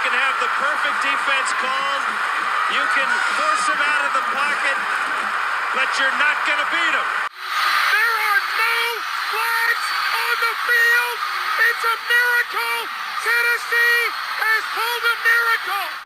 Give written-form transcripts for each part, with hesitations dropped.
can have the perfect defense called. You can force him out of the pocket, but you're not going to beat him. There are no flags on the field. It's a miracle. Tennessee has pulled a miracle.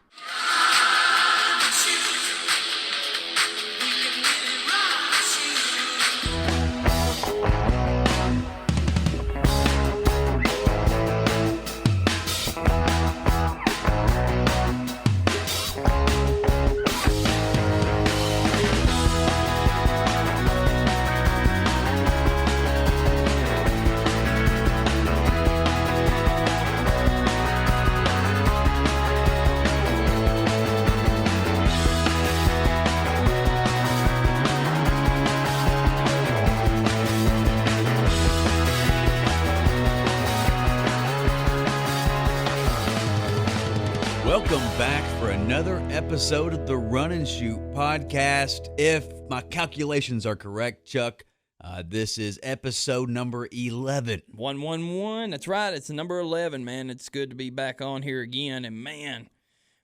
Welcome back for another episode of the Run and Shoot podcast. If my calculations are correct, Chuck, this is episode number 11. 111. That's right. It's the number 11, man. It's good to be back on here again. And, man,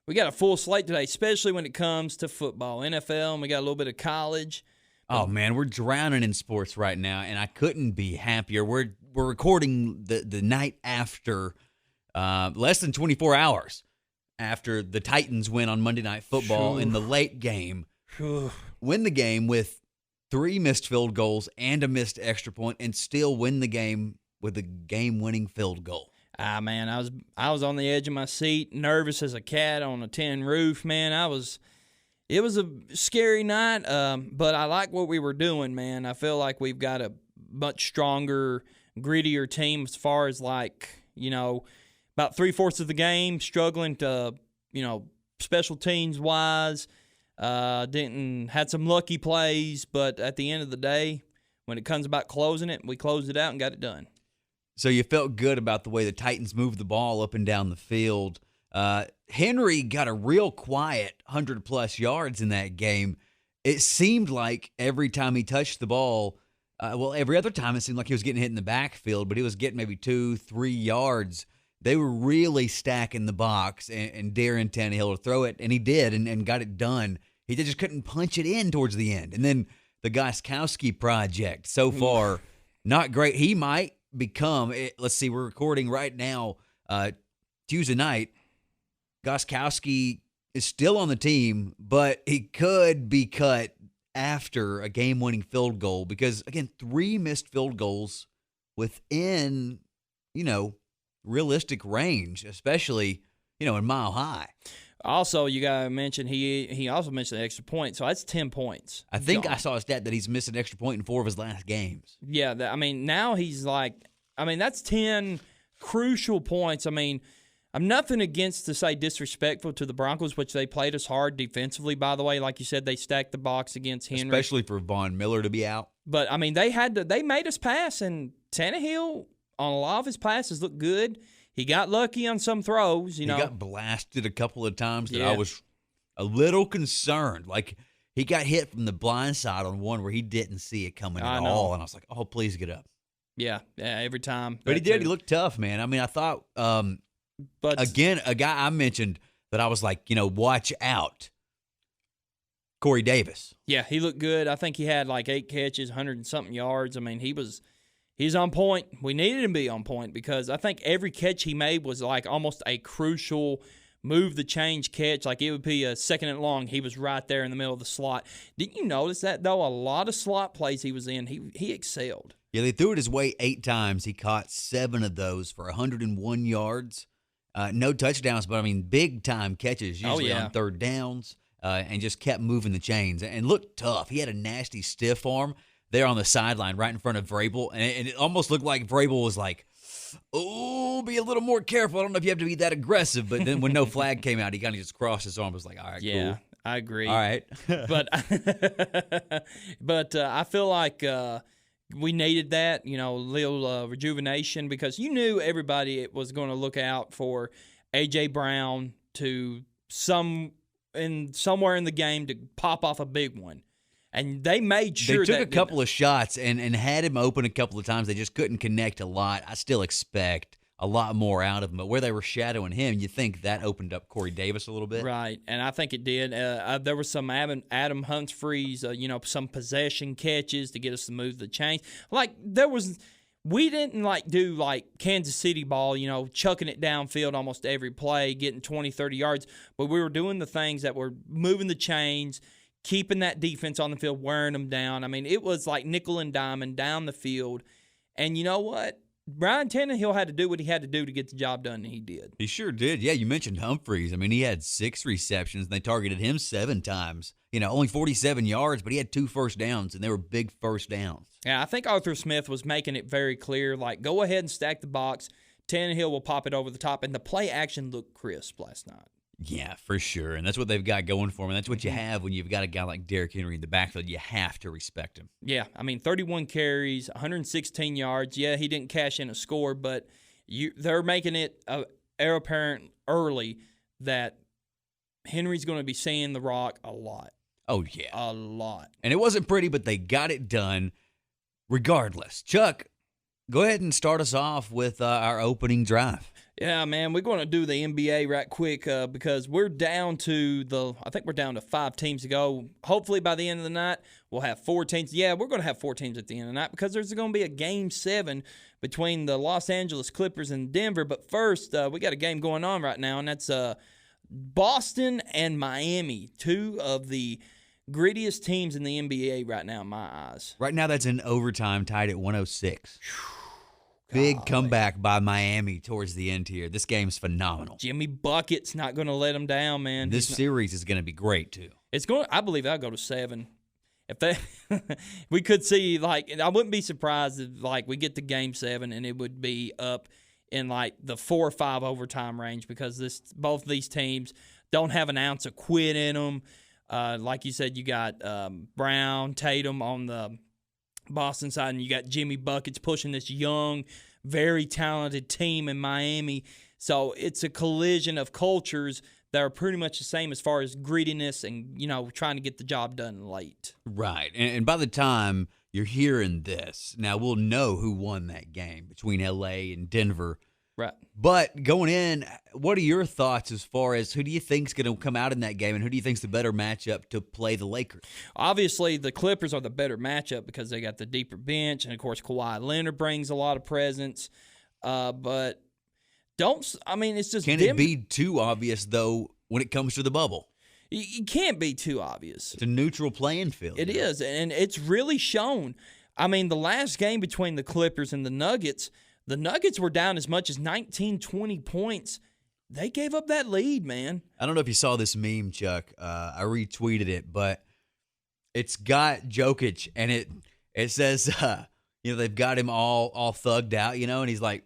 we got a full slate today, especially when it comes to football, NFL, and we got a little bit of college. Oh, man, we're drowning in sports right now, and I couldn't be happier. We're recording the night after, less than 24 hours after the Titans win on Monday Night Football in the late game. Win the game with 3 missed field goals and a missed extra point, and still win the game with a game-winning field goal. Man, I was on the edge of my seat, nervous as a cat on a tin roof, man. It was a scary night, but I like what we were doing, man. I feel like we've got a much stronger, grittier team as far as, like, you know, about 3/4 of the game struggling to, special teams wise. Had some lucky plays, but at the end of the day, when it comes about closing it, we closed it out and got it done. So you felt good about the way the Titans moved the ball up and down the field. Henry got a real quiet 100-plus yards in that game. It seemed like every time he touched the ball, every other time it seemed like he was getting hit in the backfield, but he was getting maybe 2-3 yards. They were really stacking the box, and Darren Tannehill to throw it, and he did, and got it done. He just couldn't punch it in towards the end. And then the Gostkowski project, so far, not great. He might become, let's see, we're recording right now, Tuesday night. Gostkowski is still on the team, but he could be cut after a game-winning field goal because, again, 3 missed field goals within, realistic range, especially, in Mile High. Also, you got to mention, he also mentioned the extra point, so that's 10 points. I think I saw a stat that he's missed an extra point in 4 of his last games. Yeah, now he's that's 10 crucial points. I'm nothing against to say disrespectful to the Broncos, which they played us hard defensively, by the way. Like you said, they stacked the box against Henry. Especially for Von Miller to be out. But, they made us pass, and Tannehill, on a lot of his passes, looked good. He got lucky on some throws, He got blasted a couple of times that I was a little concerned. Like, he got hit from the blind side on one where he didn't see it coming at all, and I was like, oh, please get up. Yeah, every time. But he did. He looked tough, man. I thought, but again, a guy I mentioned that I was like, watch out, Corey Davis. Yeah, he looked good. I think he had like 8 catches, 100-something yards. He's on point. We needed him to be on point because I think every catch he made was like almost a crucial move the change catch. Like it would be a second and long. He was right there in the middle of the slot. Didn't you notice that, though? A lot of slot plays he was in, he excelled. Yeah, they threw it his way 8 times. He caught 7 of those for 101 yards. No touchdowns, but big-time catches, usually on third downs, and just kept moving the chains and looked tough. He had a nasty stiff arm there on the sideline right in front of Vrabel, and it almost looked like Vrabel was like, oh, be a little more careful. I don't know if you have to be that aggressive, but then when no flag came out, he kind of just crossed his arm. Was like, all right, cool. I agree. All right. but I feel like we needed that, little rejuvenation because you knew everybody was going to look out for A.J. Brown to somewhere in the game to pop off a big one. And they made sure they took a couple of shots and had him open a couple of times. They just couldn't connect a lot. I still expect a lot more out of him. But where they were shadowing him, you think that opened up Corey Davis a little bit. Right, and I think it did. There was some Adam Humphries, some possession catches to get us to move the chains. We didn't do like Kansas City ball, chucking it downfield almost every play, getting 20, 30 yards. But we were doing the things that were moving the chains, keeping that defense on the field, wearing them down. I mean, it was like nickel and diamond down the field. And you know what? Brian Tannehill had to do what he had to do to get the job done, and he did. He sure did. Yeah, you mentioned Humphreys. I mean, he had 6 receptions, and they targeted him 7 times. Only 47 yards, but he had 2 first downs, and they were big first downs. Yeah, I think Arthur Smith was making it very clear, go ahead and stack the box. Tannehill will pop it over the top, and the play action looked crisp last night. Yeah, for sure. And that's what they've got going for them. And that's what you have when you've got a guy like Derrick Henry in the backfield. You have to respect him. Yeah, 31 carries, 116 yards. Yeah, he didn't cash in a score, but they're making it apparent early that Henry's going to be seeing the rock a lot. Oh, yeah. A lot. And it wasn't pretty, but they got it done regardless. Chuck, go ahead and start us off with our opening drive. Yeah, man, we're going to do the NBA right quick because we're down to I think we're down to 5 teams to go. Hopefully by the end of the night, we'll have 4 teams. Yeah, we're going to have 4 teams at the end of the night because there's going to be a Game 7 between the Los Angeles Clippers and Denver. But first, we got a game going on right now, and that's Boston and Miami, 2 of the grittiest teams in the NBA right now in my eyes. Right now, that's in overtime, tied at 106. Big comeback by Miami towards the end here. This game's phenomenal. Jimmy Bucket's not going to let them down, man. This series is going to be great, too. I believe that'll go to 7. If they, we could see, I wouldn't be surprised if, we get to Game 7 and it would be up in, the 4 or 5 overtime range because both of these teams don't have an ounce of quit in them. Like you said, you got Brown, Tatum on the Boston side, and you got Jimmy Buckets pushing this young, very talented team in Miami. So it's a collision of cultures that are pretty much the same as far as grittiness and, trying to get the job done late. Right. And by the time you're hearing this, now we'll know who won that game between L.A. and Denver. Right. But going in, what are your thoughts as far as who do you think's going to come out in that game, and who do you think's the better matchup to play the Lakers? Obviously, the Clippers are the better matchup because they got the deeper bench, and of course, Kawhi Leonard brings a lot of presence. But it's just Can it be too obvious though when it comes to the bubble? You can't be too obvious. It's a neutral playing field. It is, and it's really shown. The last game between the Clippers and the Nuggets were down as much as 19, 20 points. They gave up that lead, man. I don't know if you saw this meme, Chuck. I retweeted it, but it's got Jokic, and it says, they've got him all thugged out, and he's like,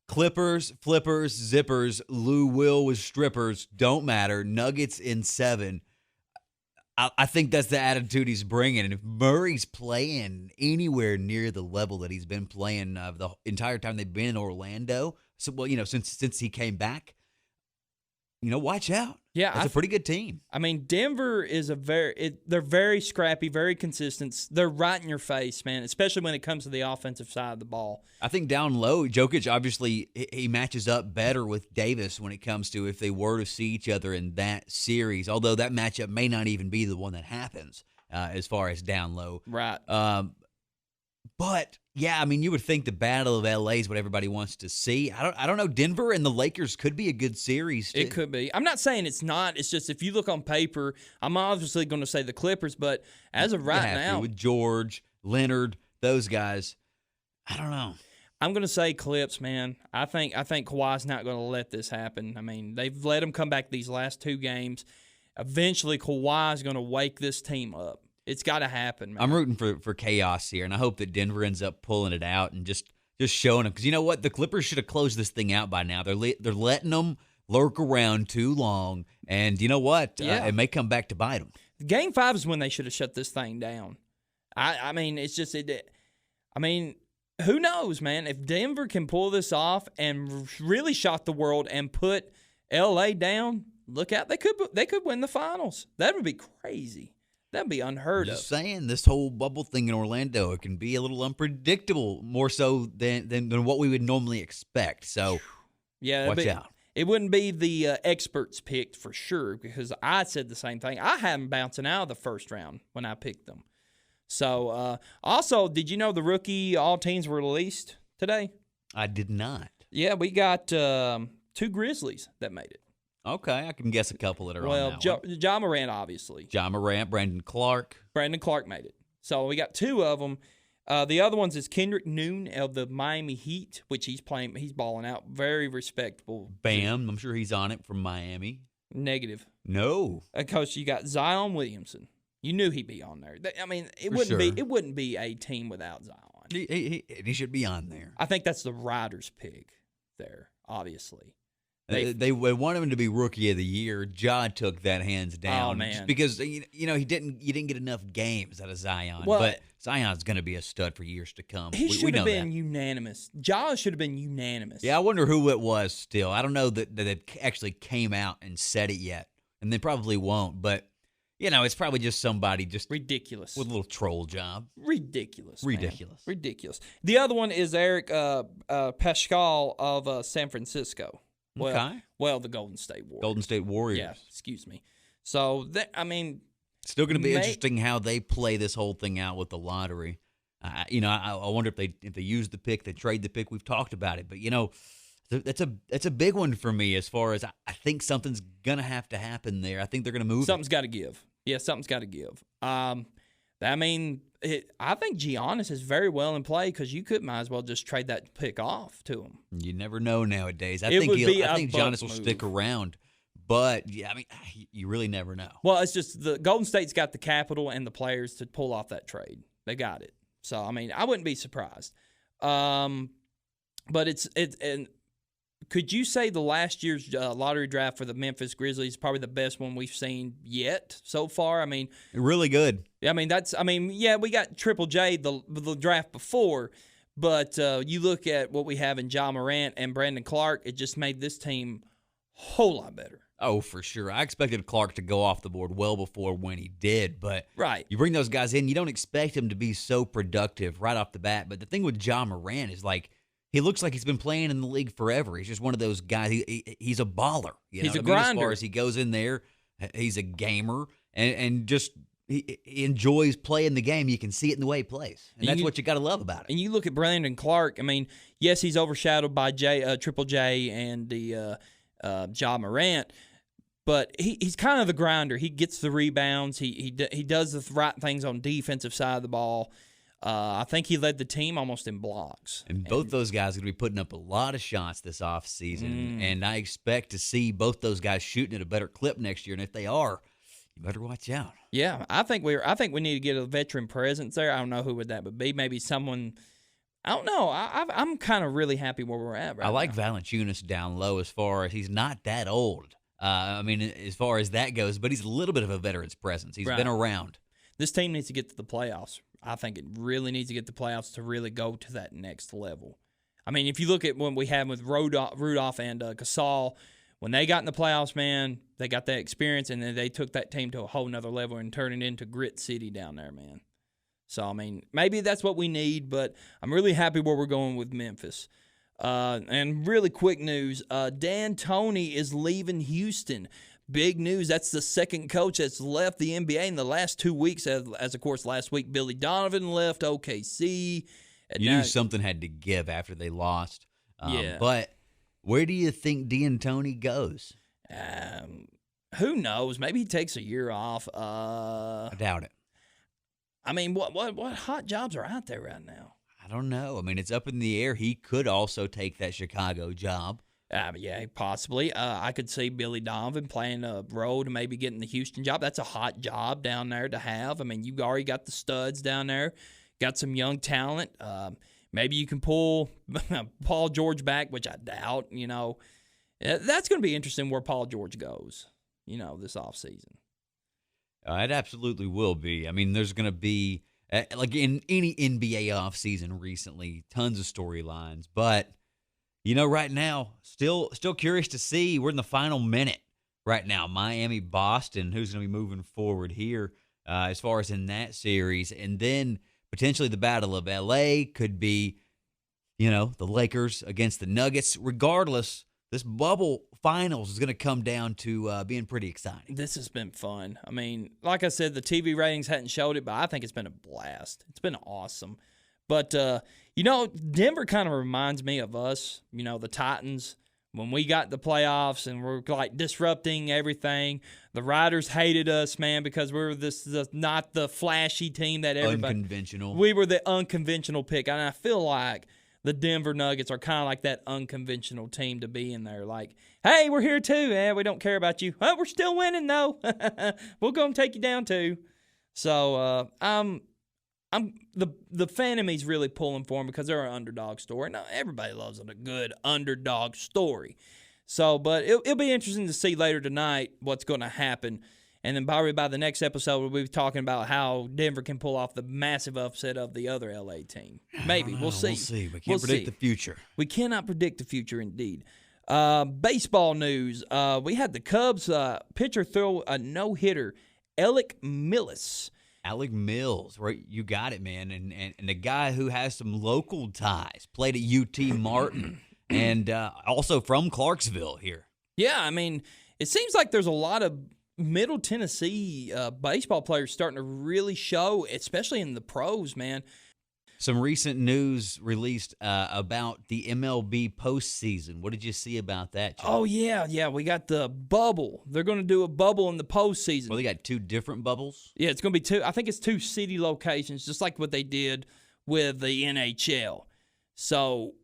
Clippers, flippers, zippers, Lou Will with strippers, don't matter, Nuggets in 7. I think that's the attitude he's bringing. And if Murray's playing anywhere near the level that he's been playing the entire time they've been in Orlando, since he came back, watch out. Yeah, it's a pretty good team. Denver is they're very scrappy, very consistent. They're right in your face, man, especially when it comes to the offensive side of the ball. I think down low, Jokic obviously he matches up better with Davis when it comes to if they were to see each other in that series, although that matchup may not even be the one that happens as far as down low. Right. But yeah, you would think the Battle of LA is what everybody wants to see. I don't know. Denver and the Lakers could be a good series, too. It could be. I'm not saying it's not. It's just if you look on paper, I'm obviously going to say the Clippers, but as of right now, with George, Leonard, those guys, I don't know. I'm going to say Clips, man. I think Kawhi's not going to let this happen. They've let him come back these last 2 games. Eventually, Kawhi's going to wake this team up. It's got to happen, man. I'm rooting for chaos here, and I hope that Denver ends up pulling it out and just showing them. Because you know what? The Clippers should have closed this thing out by now. They're letting them lurk around too long, and you know what? Yeah. It may come back to bite them. Game 5 is when they should have shut this thing down. It's just who knows, man? If Denver can pull this off and really shock the world and put L.A. down, look out. They could win the finals. That would be crazy. That'd be unheard of. Just saying, this whole bubble thing in Orlando, it can be a little unpredictable, more so than what we would normally expect. So Yeah, Watch out. It wouldn't be the experts picked for sure because I said the same thing. I had them bouncing out of the first round when I picked them. So, also, did you know the rookie all teams were released today? I did not. Yeah, we got 2 Grizzlies that made it. Okay, I can guess a couple that are on that one. Ja Morant, obviously. Ja Morant, Brandon Clark. Brandon Clark made it. So we got 2 of them. The other ones is Kendrick Nunn of the Miami Heat, which he's balling out. Very respectable. Bam, I'm sure he's on it from Miami. Negative. No. Because you got Zion Williamson. You knew he'd be on there. I mean, it wouldn't be a team without Zion. He should be on there. I think that's the Riders' pick there, obviously. They want him to be Rookie of the Year. Ja took that hands down. Oh, man. Just because you didn't get enough games out of Zion. Well, but Zion's going to be a stud for years to come. He should have been that. unanimous. Ja should have been unanimous. Yeah, I wonder who it was still. I don't know that it actually came out and said it yet. And they probably won't. But, it's probably just somebody just ridiculous with a little troll job. Ridiculous. Man. Ridiculous. The other one is Eric Pascal of San Francisco. Well, the Golden State Warriors. Golden State Warriors. Yeah, excuse me. So, still going to be interesting how they play this whole thing out with the lottery. I wonder if they use the pick, they trade the pick. We've talked about it, but that's a big one for me as far as I think something's going to have to happen there. I think they're going to move. Something's got to give. Yeah, something's got to give. I think Giannis is very well in play because you might as well just trade that pick off to him. You never know nowadays. I think Giannis will stick around, but you really never know. Well, it's just the Golden State's got the capital and the players to pull off that trade. They got it. So I wouldn't be surprised. But and could you say the last year's lottery draft for the Memphis Grizzlies is probably the best one we've seen yet so far? Really good. We got Triple J the draft before, but you look at what we have in Ja Morant and Brandon Clark, it just made this team a whole lot better. Oh, for sure. I expected Clark to go off the board well before when he did, but right. You bring those guys in, you don't expect him to be so productive right off the bat. But the thing with Ja Morant is he looks like he's been playing in the league forever. He's just one of those guys. He's a baller. He's a grinder. As far as he goes in there, he's a gamer and just he enjoys playing the game. You can see it in the way he plays, and that's what you got to love about it. And you look at Brandon Clark. Yes, he's overshadowed by Triple J and the Ja Morant. But he's kind of the grinder. He gets the rebounds. He does the right things on defensive side of the ball. I think he led the team almost in blocks. And both those guys are going to be putting up a lot of shots this offseason. And I expect to see both those guys shooting at a better clip next year. And if they are, you better watch out. Yeah, I think we need to get a veteran presence there. I don't know who would that would be. Maybe someone. I don't know. I'm kind of really happy where we're at right now. I like Valanciunas down low as far as he's not that old. As far as that goes, but he's a little bit of a veteran's presence. He's been around. This team needs to get to the playoffs. I think it really needs to get to the playoffs to really go to that next level. If you look at what we had with Rudolph and Gasol, when they got in the playoffs, man, they got that experience, and then they took that team to a whole nother level and turned it into Grit City down there, man. So, maybe that's what we need, but I'm really happy where we're going with Memphis. And really quick news, D'Antoni is leaving Houston. Big news. That's the second coach that's left the NBA in the last 2 weeks. As of course, last week, Billy Donovan left OKC. You knew something had to give after they lost. Yeah. But where do you think D'Antoni goes? Who knows? Maybe he takes a year off. I doubt it. What hot jobs are out there right now? I don't know. It's up in the air. He could also take that Chicago job. Yeah, possibly. I could see Billy Donovan playing a role to maybe getting the Houston job. That's a hot job down there to have. You already got the studs down there, got some young talent. Maybe you can pull Paul George back, which I doubt. That's going to be interesting where Paul George goes, this offseason. It absolutely will be. There's going to be, like in any NBA offseason recently, tons of storylines. But, right now, still curious to see. We're in the final minute right now. Miami, Boston, who's going to be moving forward here as far as in that series. And then potentially the Battle of L.A. could be, the Lakers against the Nuggets. Regardless, this bubble finals is going to come down to being pretty exciting. This has been fun. I mean, like I said, the TV ratings hadn't showed it, but I think it's been a blast. It's been awesome. But, Denver kind of reminds me of us, the Titans. When we got the playoffs and we're like disrupting everything, the Riders hated us, man, because we were not the flashy team that everybody. Unconventional. We were the unconventional pick, and I feel like the Denver Nuggets are kind of like that unconventional team to be in there. Like, hey, we're here too. Yeah, we don't care about you. Oh, we're still winning though. We're gonna take you down too. So the fan in me's really pulling for them because they're an underdog story. Now, everybody loves a good underdog story. So, but it'll be interesting to see later tonight what's going to happen. And then probably by the next episode, we'll be talking about how Denver can pull off the massive upset of the other LA team. Maybe. We'll see. We'll see. We can't predict the future. We cannot predict the future, indeed. Baseball news. We had the Cubs pitcher throw a no-hitter, Alec Mills. Alec Mills, right? You got it, man. And the guy who has some local ties, played at UT Martin, and also from Clarksville here. Yeah, I mean, it seems like there's a lot of Middle Tennessee baseball players starting to really show, especially in the pros, man. Some recent news released about the MLB postseason. What did you see about that, Chuck? Oh, yeah. We got the bubble. They're going to do a bubble in the postseason. Well, they got two different bubbles? Yeah, it's going to be two. I think it's two city locations, just like what they did with the NHL. So,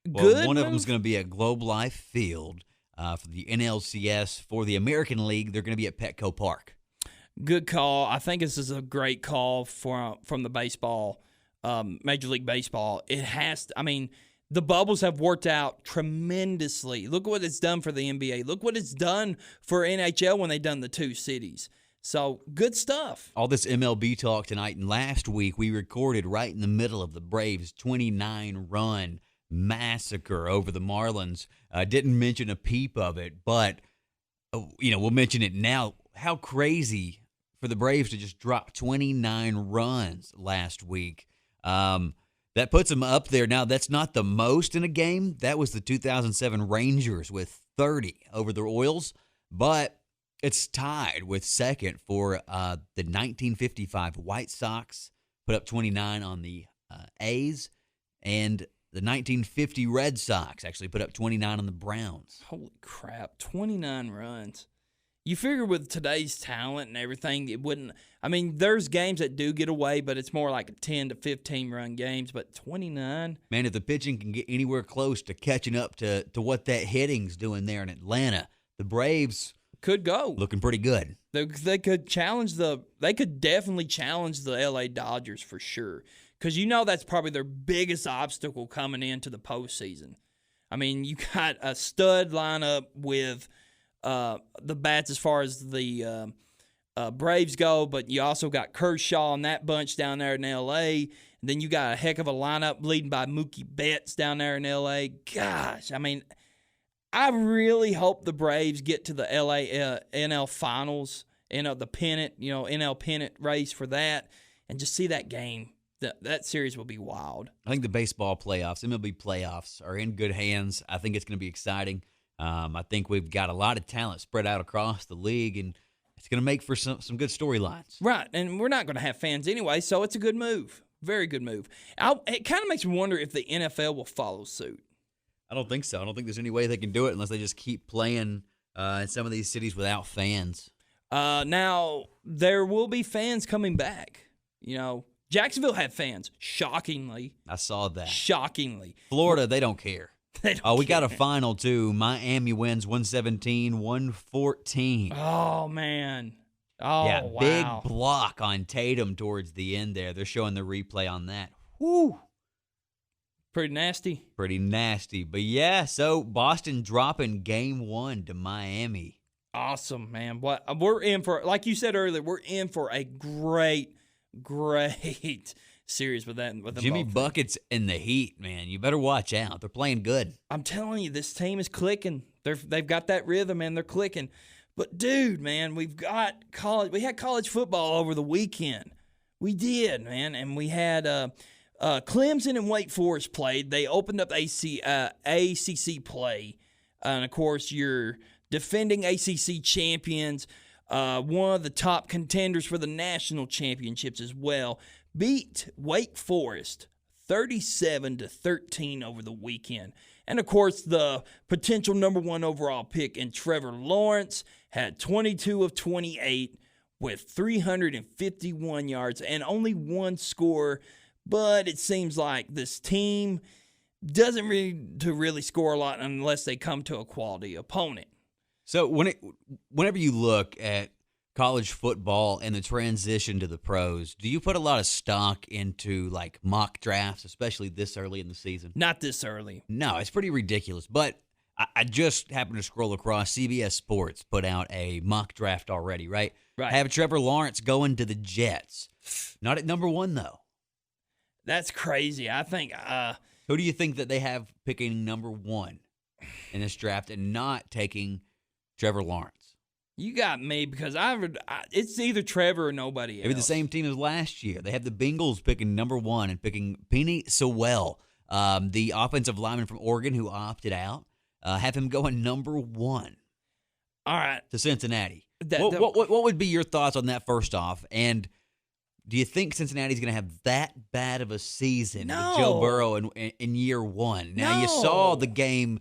good. One of them is going to be at Globe Life Field for the NLCS. For the American League, they're going to be at Petco Park. Good call. I think this is a great call from the baseball. Major League Baseball. It has to, I mean, the bubbles have worked out tremendously. Look what it's done for the NBA. Look what it's done for NHL when they've done the two cities. So, good stuff. All this MLB talk tonight, and last week we recorded right in the middle of the Braves' 29-run massacre over the Marlins. Didn't mention a peep of it, but, we'll mention it now. How crazy for the Braves to just drop 29 runs last week. That puts them up there. Now, that's not the most in a game. That was the 2007 Rangers with 30 over the Royals, but it's tied with second for the 1955 White Sox, put up 29 on the A's, and the 1950 Red Sox actually put up 29 on the Browns. Holy crap, 29 runs. You figure with today's talent and everything, it wouldn't. I mean, there's games that do get away, but it's more like 10 to 15 run games. But 29, man, if the pitching can get anywhere close to catching up to what that hitting's doing there in Atlanta, the Braves could go looking pretty good. They could challenge They could definitely challenge the LA Dodgers for sure, because that's probably their biggest obstacle coming into the postseason. I mean, you got a stud lineup with the bats as far as the Braves go, but you also got Kershaw and that bunch down there in L.A., and then you got a heck of a lineup leading by Mookie Betts down there in L.A. Gosh, I mean, I really hope the Braves get to the L.A. NL Finals, the pennant, NL pennant race for that, and just see that game. That series will be wild. I think the baseball playoffs, MLB playoffs, are in good hands. I think it's going to be exciting. I think we've got a lot of talent spread out across the league, and it's going to make for some good storylines. Right, and we're not going to have fans anyway, so it's a good move. Very good move. It kind of makes me wonder if the NFL will follow suit. I don't think so. I don't think there's any way they can do it unless they just keep playing in some of these cities without fans. Now, there will be fans coming back. Jacksonville had fans, shockingly. I saw that. Shockingly. Florida, they don't care. We got a care. final, too. Miami wins 117-114. Oh, man. Oh, yeah, wow. Big block on Tatum towards the end there. They're showing the replay on that. Woo. Pretty nasty. Pretty nasty. But, yeah, so Boston dropping game 1 to Miami. Awesome, man. We're in for, like you said earlier, we're in for a great series with that. With Jimmy Buckets and the Heat, man. You better watch out. They're playing good. I'm telling you, this team is clicking. They've got that rhythm, and they're clicking. But, dude, man, we had college football over the weekend. We did, man. And we had Clemson and Wake Forest played. They opened up ACC play. And, of course, your defending ACC champions, one of the top contenders for the national championships as well, beat Wake Forest 37-13 over the weekend. And, of course, the potential number 1 overall pick in Trevor Lawrence had 22 of 28 with 351 yards and only 1 score. But it seems like this team doesn't really score a lot unless they come to a quality opponent. So whenever you look at college football and the transition to the pros, do you put a lot of stock into like mock drafts, especially this early in the season? Not this early. No, it's pretty ridiculous. But I just happened to scroll across. CBS Sports put out a mock draft already, right? Right. Have Trevor Lawrence going to the Jets. Not at number 1, though. That's crazy. I think Who do you think that they have picking number 1 in this draft and not taking Trevor Lawrence? you got me because it's either Trevor or nobody else. Maybe the same team as last year. They have the Bengals picking number 1 and picking Penei Sewell, the offensive lineman from Oregon who opted out. Have him going number 1. All right. To Cincinnati. What would be your thoughts on that first off? And do you think Cincinnati's going to have that bad of a season with Joe Burrow in year 1? Now, you saw the game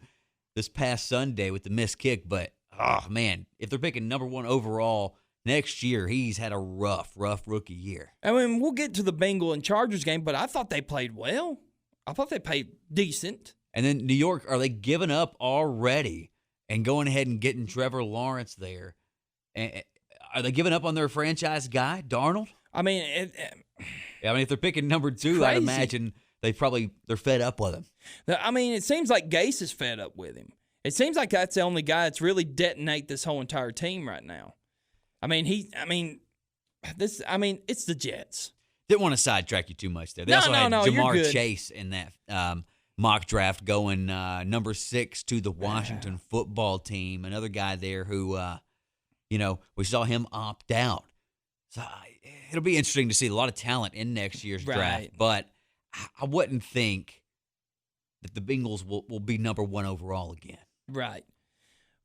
this past Sunday with the missed kick, but, oh, man, if they're picking number 1 overall next year, he's had a rough rookie year. I mean, we'll get to the Bengal and Chargers game, but I thought they played well. I thought they played decent. And then New York, are they giving up already and going ahead and getting Trevor Lawrence there? And are they giving up on their franchise guy, Darnold? I mean, if they're picking number 2, I'd imagine they're fed up with him. I mean, it seems like Gase is fed up with him. It seems like that's the only guy that's really detonate this whole entire team right now. It's the Jets. Didn't want to sidetrack you too much there. They No, also had you're Jamar good. Chase in that mock draft going number 6 to the Washington football team. Another guy there who, we saw him opt out. So it'll be interesting to see a lot of talent in next year's draft. But I wouldn't think that the Bengals will be number 1 overall again. Right.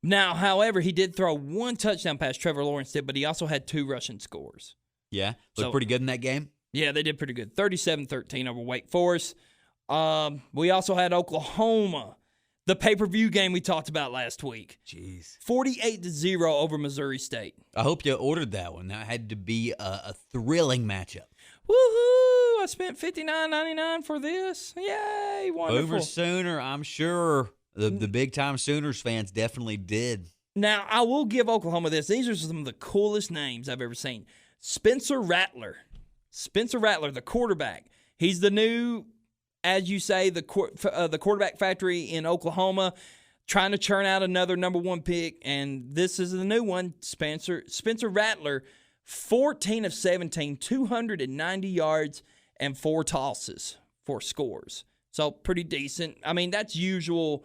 Now, however, he did throw 1 touchdown pass, Trevor Lawrence did, but he also had 2 rushing scores. Yeah? Looked pretty good in that game? Yeah, they did pretty good. 37-13 over Wake Forest. We also had Oklahoma, the pay-per-view game we talked about last week. Jeez. 48-0 over Missouri State. I hope you ordered that one. That had to be a thrilling matchup. Woohoo! I spent $59.99 for this. Yay! Wonderful. Boomer Sooner, I'm sure the big-time Sooners fans definitely did. Now, I will give Oklahoma this. These are some of the coolest names I've ever seen. Spencer Rattler. Spencer Rattler, the quarterback. He's the new, as you say, the quarterback factory in Oklahoma, trying to churn out another number 1 pick, and this is the new one, Spencer Rattler, 14 of 17, 290 yards, and 4 tosses for scores. So pretty decent. I mean, that's usual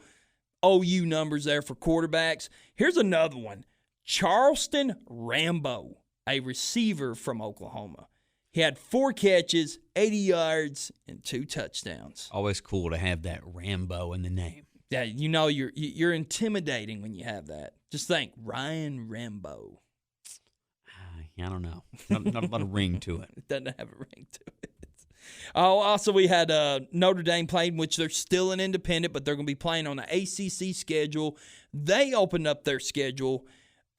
OU numbers there for quarterbacks. Here's another one, Charleston Rambo, a receiver from Oklahoma. He had 4 catches, 80 yards, and 2 touchdowns. Always cool to have that Rambo in the name. Yeah, you're intimidating when you have that. Just think, Ryan Rambo. I don't know. Not a lot of ring to it. It doesn't have a ring to it. Oh, also we had Notre Dame playing, which they're still an independent, but they're going to be playing on the ACC schedule. They opened up their schedule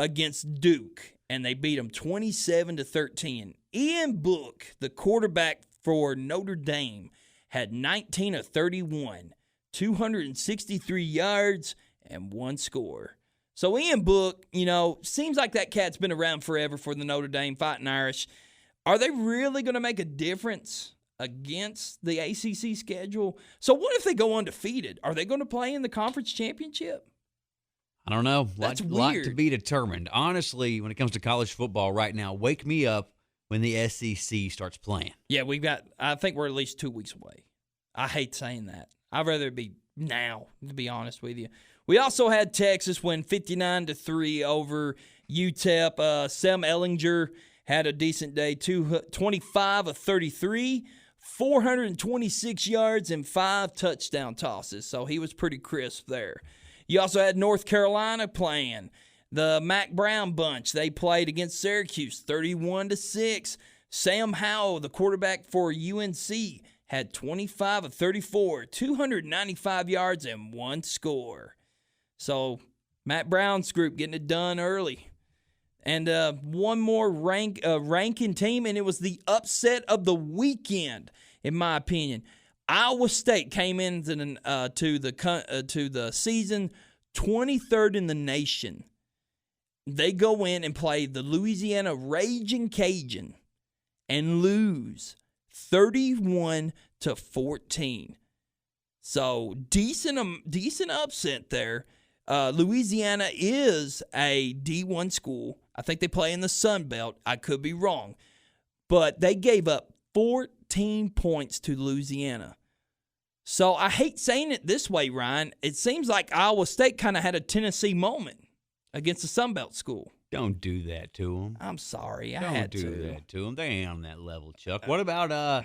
against Duke, and they beat them 27-13. Ian Book, the quarterback for Notre Dame, had 19 of 31, 263 yards, and 1 score. So Ian Book, seems like that cat's been around forever for the Notre Dame Fighting Irish. Are they really going to make a difference against the ACC schedule? So what if they go undefeated? Are they going to play in the conference championship? I don't know. That's lot weird. to be determined. Honestly, when it comes to college football right now, wake me up when the SEC starts playing. Yeah, I think we're at least 2 weeks away. I hate saying that. I'd rather it be now, to be honest with you. We also had Texas win 59-3 over UTEP. Sam Ehlinger had a decent day, 25 of 33, 426 yards, and 5 touchdown tosses. So he was pretty crisp there. You also had North Carolina playing. The Mac Brown bunch, they played against Syracuse 31-6. Sam Howell, the quarterback for UNC, had 25 of 34, 295 yards, and 1 score. So Matt Brown's group getting it done early. And one more ranking team, and it was the upset of the weekend, in my opinion. Iowa State came into the season 23rd in the nation. They go in and play the Louisiana Raging Cajun and lose 31-14. So decent upset there. Louisiana is a D1 school. I think they play in the Sun Belt. I could be wrong. But they gave up 14 points to Louisiana. So I hate saying it this way, Ryan. It seems like Iowa State kind of had a Tennessee moment against the Sun Belt school. Don't do that to them. I'm sorry. I had to. Don't do that to them. They ain't on that level, Chuck. What about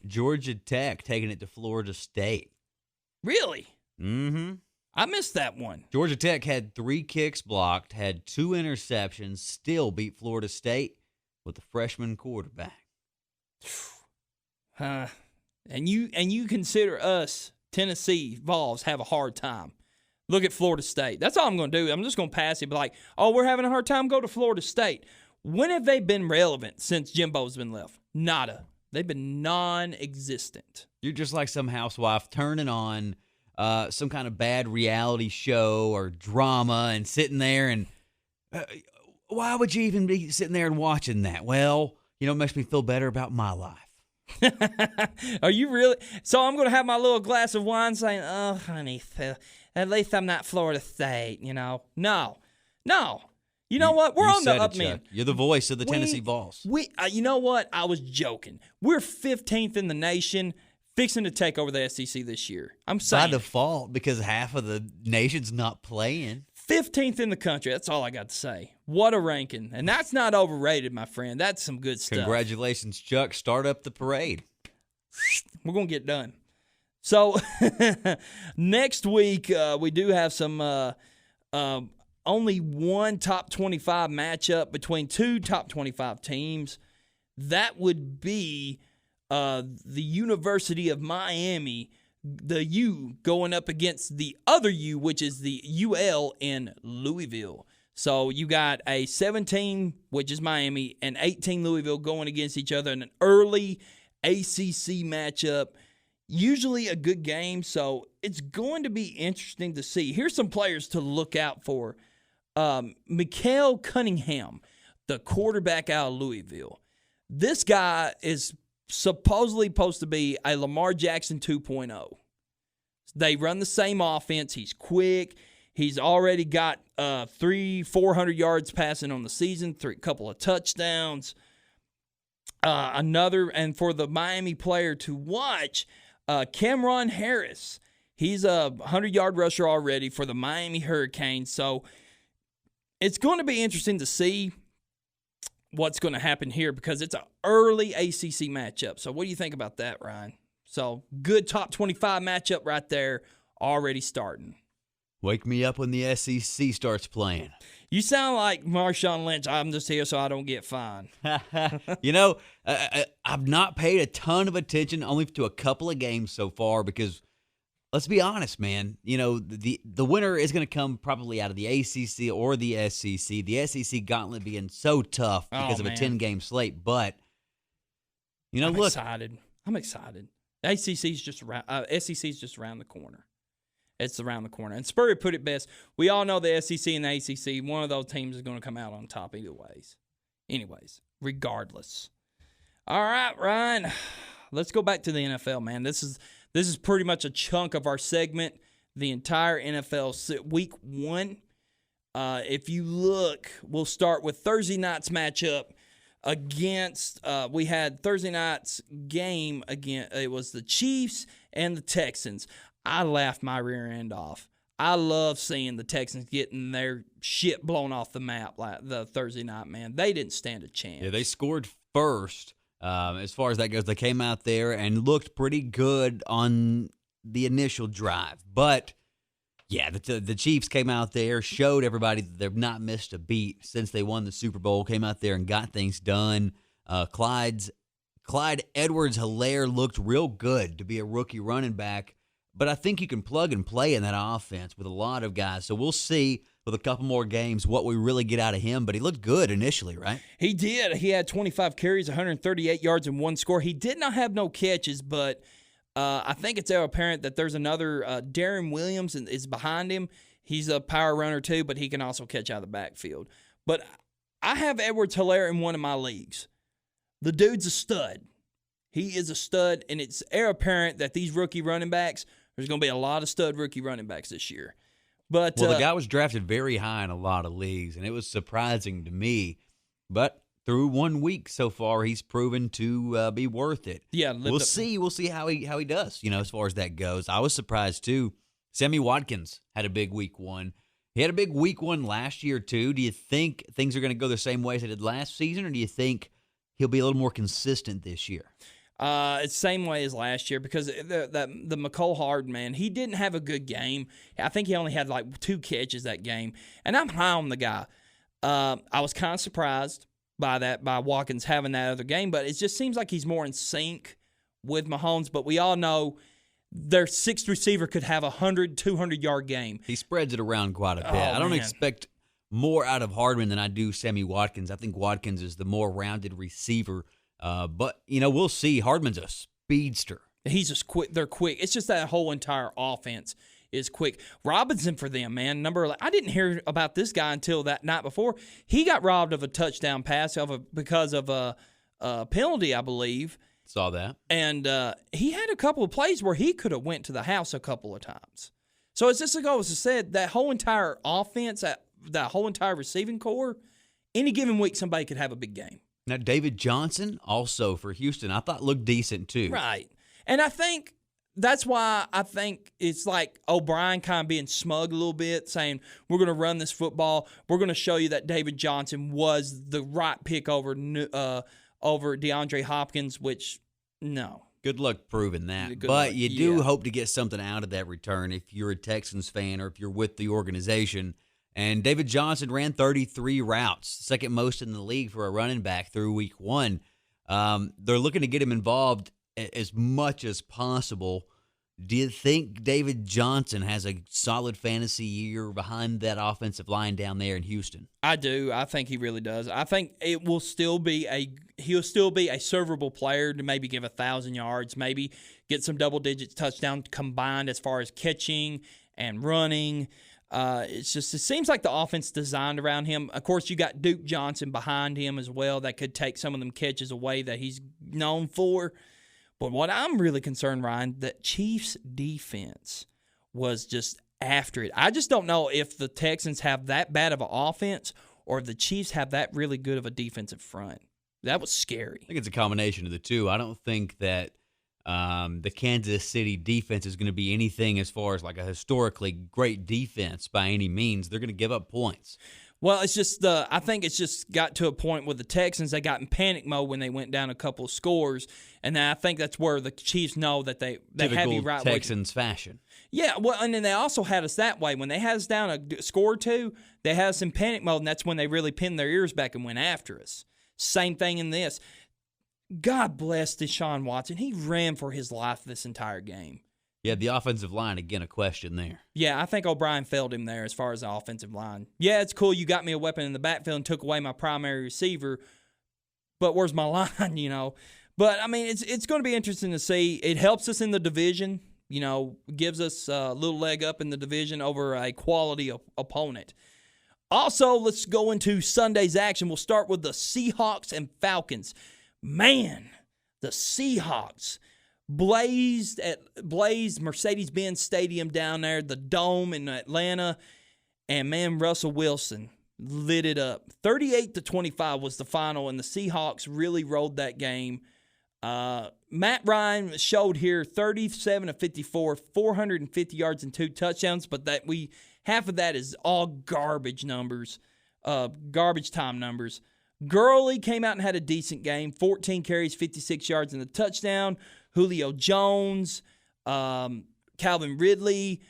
Georgia Tech taking it to Florida State? Really? Mm-hmm. I missed that one. Georgia Tech had 3 kicks blocked, had 2 interceptions, still beat Florida State with a freshman quarterback. And you consider us, Tennessee Vols, have a hard time. Look at Florida State. That's all I'm going to do. I'm just going to pass it. Be like, oh, we're having a hard time. Go to Florida State. When have they been relevant since Jimbo's been left? Nada. They've been non-existent. You're just like some housewife turning on some kind of bad reality show or drama and sitting there and why would you even be sitting there and watching that? Well, it makes me feel better about my life. Are you really? So I'm going to have my little glass of wine saying, oh, honey, at least I'm not Florida State, No. You know what? We're on the up, man. You're the voice of the Tennessee Vols. You know what? I was joking. We're 15th in the nation, fixing to take over the SEC this year. I'm saying. By default, because half of the nation's not playing. 15th in the country. That's all I got to say. What a ranking. And that's not overrated, my friend. That's some good stuff. Congratulations, Chuck. Start up the parade. We're going to get done. So, next week, we do have some only one top 25 matchup between 2 top 25 teams. That would be the University of Miami, the U, going up against the other U, which is the UL in Louisville. So you got a 17, which is Miami, and 18 Louisville going against each other in an early ACC matchup. Usually a good game, so it's going to be interesting to see. Here's some players to look out for. Mikael Cunningham, the quarterback out of Louisville. This guy is supposedly supposed to be a Lamar Jackson 2.0. They run the same offense. He's quick. He's already got 400 yards passing on the season, a couple of touchdowns. And for the Miami player to watch, Cameron Harris. He's a 100-yard rusher already for the Miami Hurricanes. So it's going to be interesting to see what's going to happen here because it's an early ACC matchup. So what do you think about that, Ryan? So good top 25 matchup right there already starting. Wake me up when the SEC starts playing. You sound like Marshawn Lynch. I'm just here so I don't get fined. I've not paid a ton of attention only to a couple of games so far because, let's be honest, man, the winner is going to come probably out of the ACC or the SEC. The SEC gauntlet being so tough because of a 10-game slate. But, I'm excited. ACC's just around. SEC's just around the corner. It's around the corner. And Spurrier put it best. We all know the SEC and the ACC, one of those teams is going to come out on top either ways. Anyways, regardless. All right, Ryan, let's go back to the NFL, man. This is pretty much a chunk of our segment, the entire NFL week 1. If you look, we'll start with Thursday night's matchup against we had Thursday night's game again. It was the Chiefs and the Texans. I laughed my rear end off. I love seeing the Texans getting their shit blown off the map like the Thursday night, man. They didn't stand a chance. Yeah, they scored first. As far as that goes, they came out there and looked pretty good on the initial drive. But Yeah, the Chiefs came out there, showed everybody that they've not missed a beat since they won the Super Bowl, came out there and got things done. Clyde Edwards-Helaire looked real good to be a rookie running back, but I think you can plug and play in that offense with a lot of guys. So we'll see with a couple more games what we really get out of him, but he looked good initially, right? He did. He had 25 carries, 138 yards, and 1 score. He did not have no catches, but I think it's apparent that there's another Darren Williams is behind him. He's a power runner too, but he can also catch out of the backfield. But I have Edwards-Helaire in one of my leagues. The dude's a stud. He is a stud, and it's apparent that these rookie running backs, there's going to be a lot of stud rookie running backs this year. But the guy was drafted very high in a lot of leagues, and it was surprising to me. But through 1 week so far, he's proven to be worth it. Yeah, we'll see. We'll see how he does. As far as that goes, I was surprised too. Sammy Watkins had a big week 1. He had a big week 1 last year too. Do you think things are going to go the same way as they did last season, or do you think he'll be a little more consistent this year? It's the same way as last year because the McCole Hardman, man, he didn't have a good game. I think he only had like 2 catches that game, and I'm high on the guy. I was kind of surprised by Watkins having that other game, but it just seems like he's more in sync with Mahomes. But we all know their 6th receiver could have a 100, 200-yard game. He spreads it around quite a bit. I don't expect more out of Hardman than I do Sammy Watkins. I think Watkins is the more rounded receiver. But, we'll see. Hardman's a speedster. He's just quick. They're quick. It's just that whole entire offense is quick. Robinson for them, man. I didn't hear about this guy until that night before. He got robbed of a touchdown pass because of a penalty, I believe. Saw that. And he had a couple of plays where he could have went to the house a couple of times. So as this ago was said, that whole entire offense, that whole entire receiving core, any given week somebody could have a big game. Now, David Johnson, also for Houston, I thought looked decent too. Right. And I think that's why I think it's like O'Brien kind of being smug a little bit, saying, we're going to run this football. We're going to show you that David Johnson was the right pick over DeAndre Hopkins, which, no. Good luck proving that. But you do hope to get something out of that return if you're a Texans fan or if you're with the organization. And David Johnson ran 33 routes, second most in the league for a running back through week 1. They're looking to get him involved as much as possible. Do you think David Johnson has a solid fantasy year behind that offensive line down there in Houston? I do. I think he really does. I think he'll still be a servable player to maybe give 1,000 yards, maybe get some double-digit touchdowns combined as far as catching and running. It seems like the offense designed around him. Of course, you got Duke Johnson behind him as well that could take some of them catches away that he's known for. But what I'm really concerned, Ryan, the Chiefs' defense was just after it. I just don't know if the Texans have that bad of an offense or if the Chiefs have that really good of a defensive front. That was scary. I think it's a combination of the two. I don't think that the Kansas City defense is going to be anything as far as like a historically great defense by any means. They're going to give up points. Well, it's just I think it's just got to a point with the Texans. They got in panic mode when they went down a couple of scores, and I think that's where the Chiefs know that they have you right. Texans fashion. Yeah, well, and then they also had us that way when they had us down a score or two. They had us in panic mode, and that's when they really pinned their ears back and went after us. Same thing in this. God bless Deshaun Watson. He ran for his life this entire game. Yeah, the offensive line, again, a question there. Yeah, I think O'Brien failed him there as far as the offensive line. Yeah, it's cool you got me a weapon in the backfield and took away my primary receiver, but where's my line, But, I mean, it's going to be interesting to see. It helps us in the division, gives us a little leg up in the division over a quality opponent. Also, let's go into Sunday's action. We'll start with the Seahawks and Falcons. Man, the Seahawks blazed Mercedes-Benz Stadium down there, the Dome in Atlanta, and man, Russell Wilson lit it up. 38-25 was the final, and the Seahawks really rolled that game. Matt Ryan showed here 37-54, 450 yards and 2 touchdowns, but half of that is all garbage numbers, garbage time numbers. Gurley came out and had a decent game, 14 carries, 56 yards and a touchdown. Julio Jones, Calvin Ridley,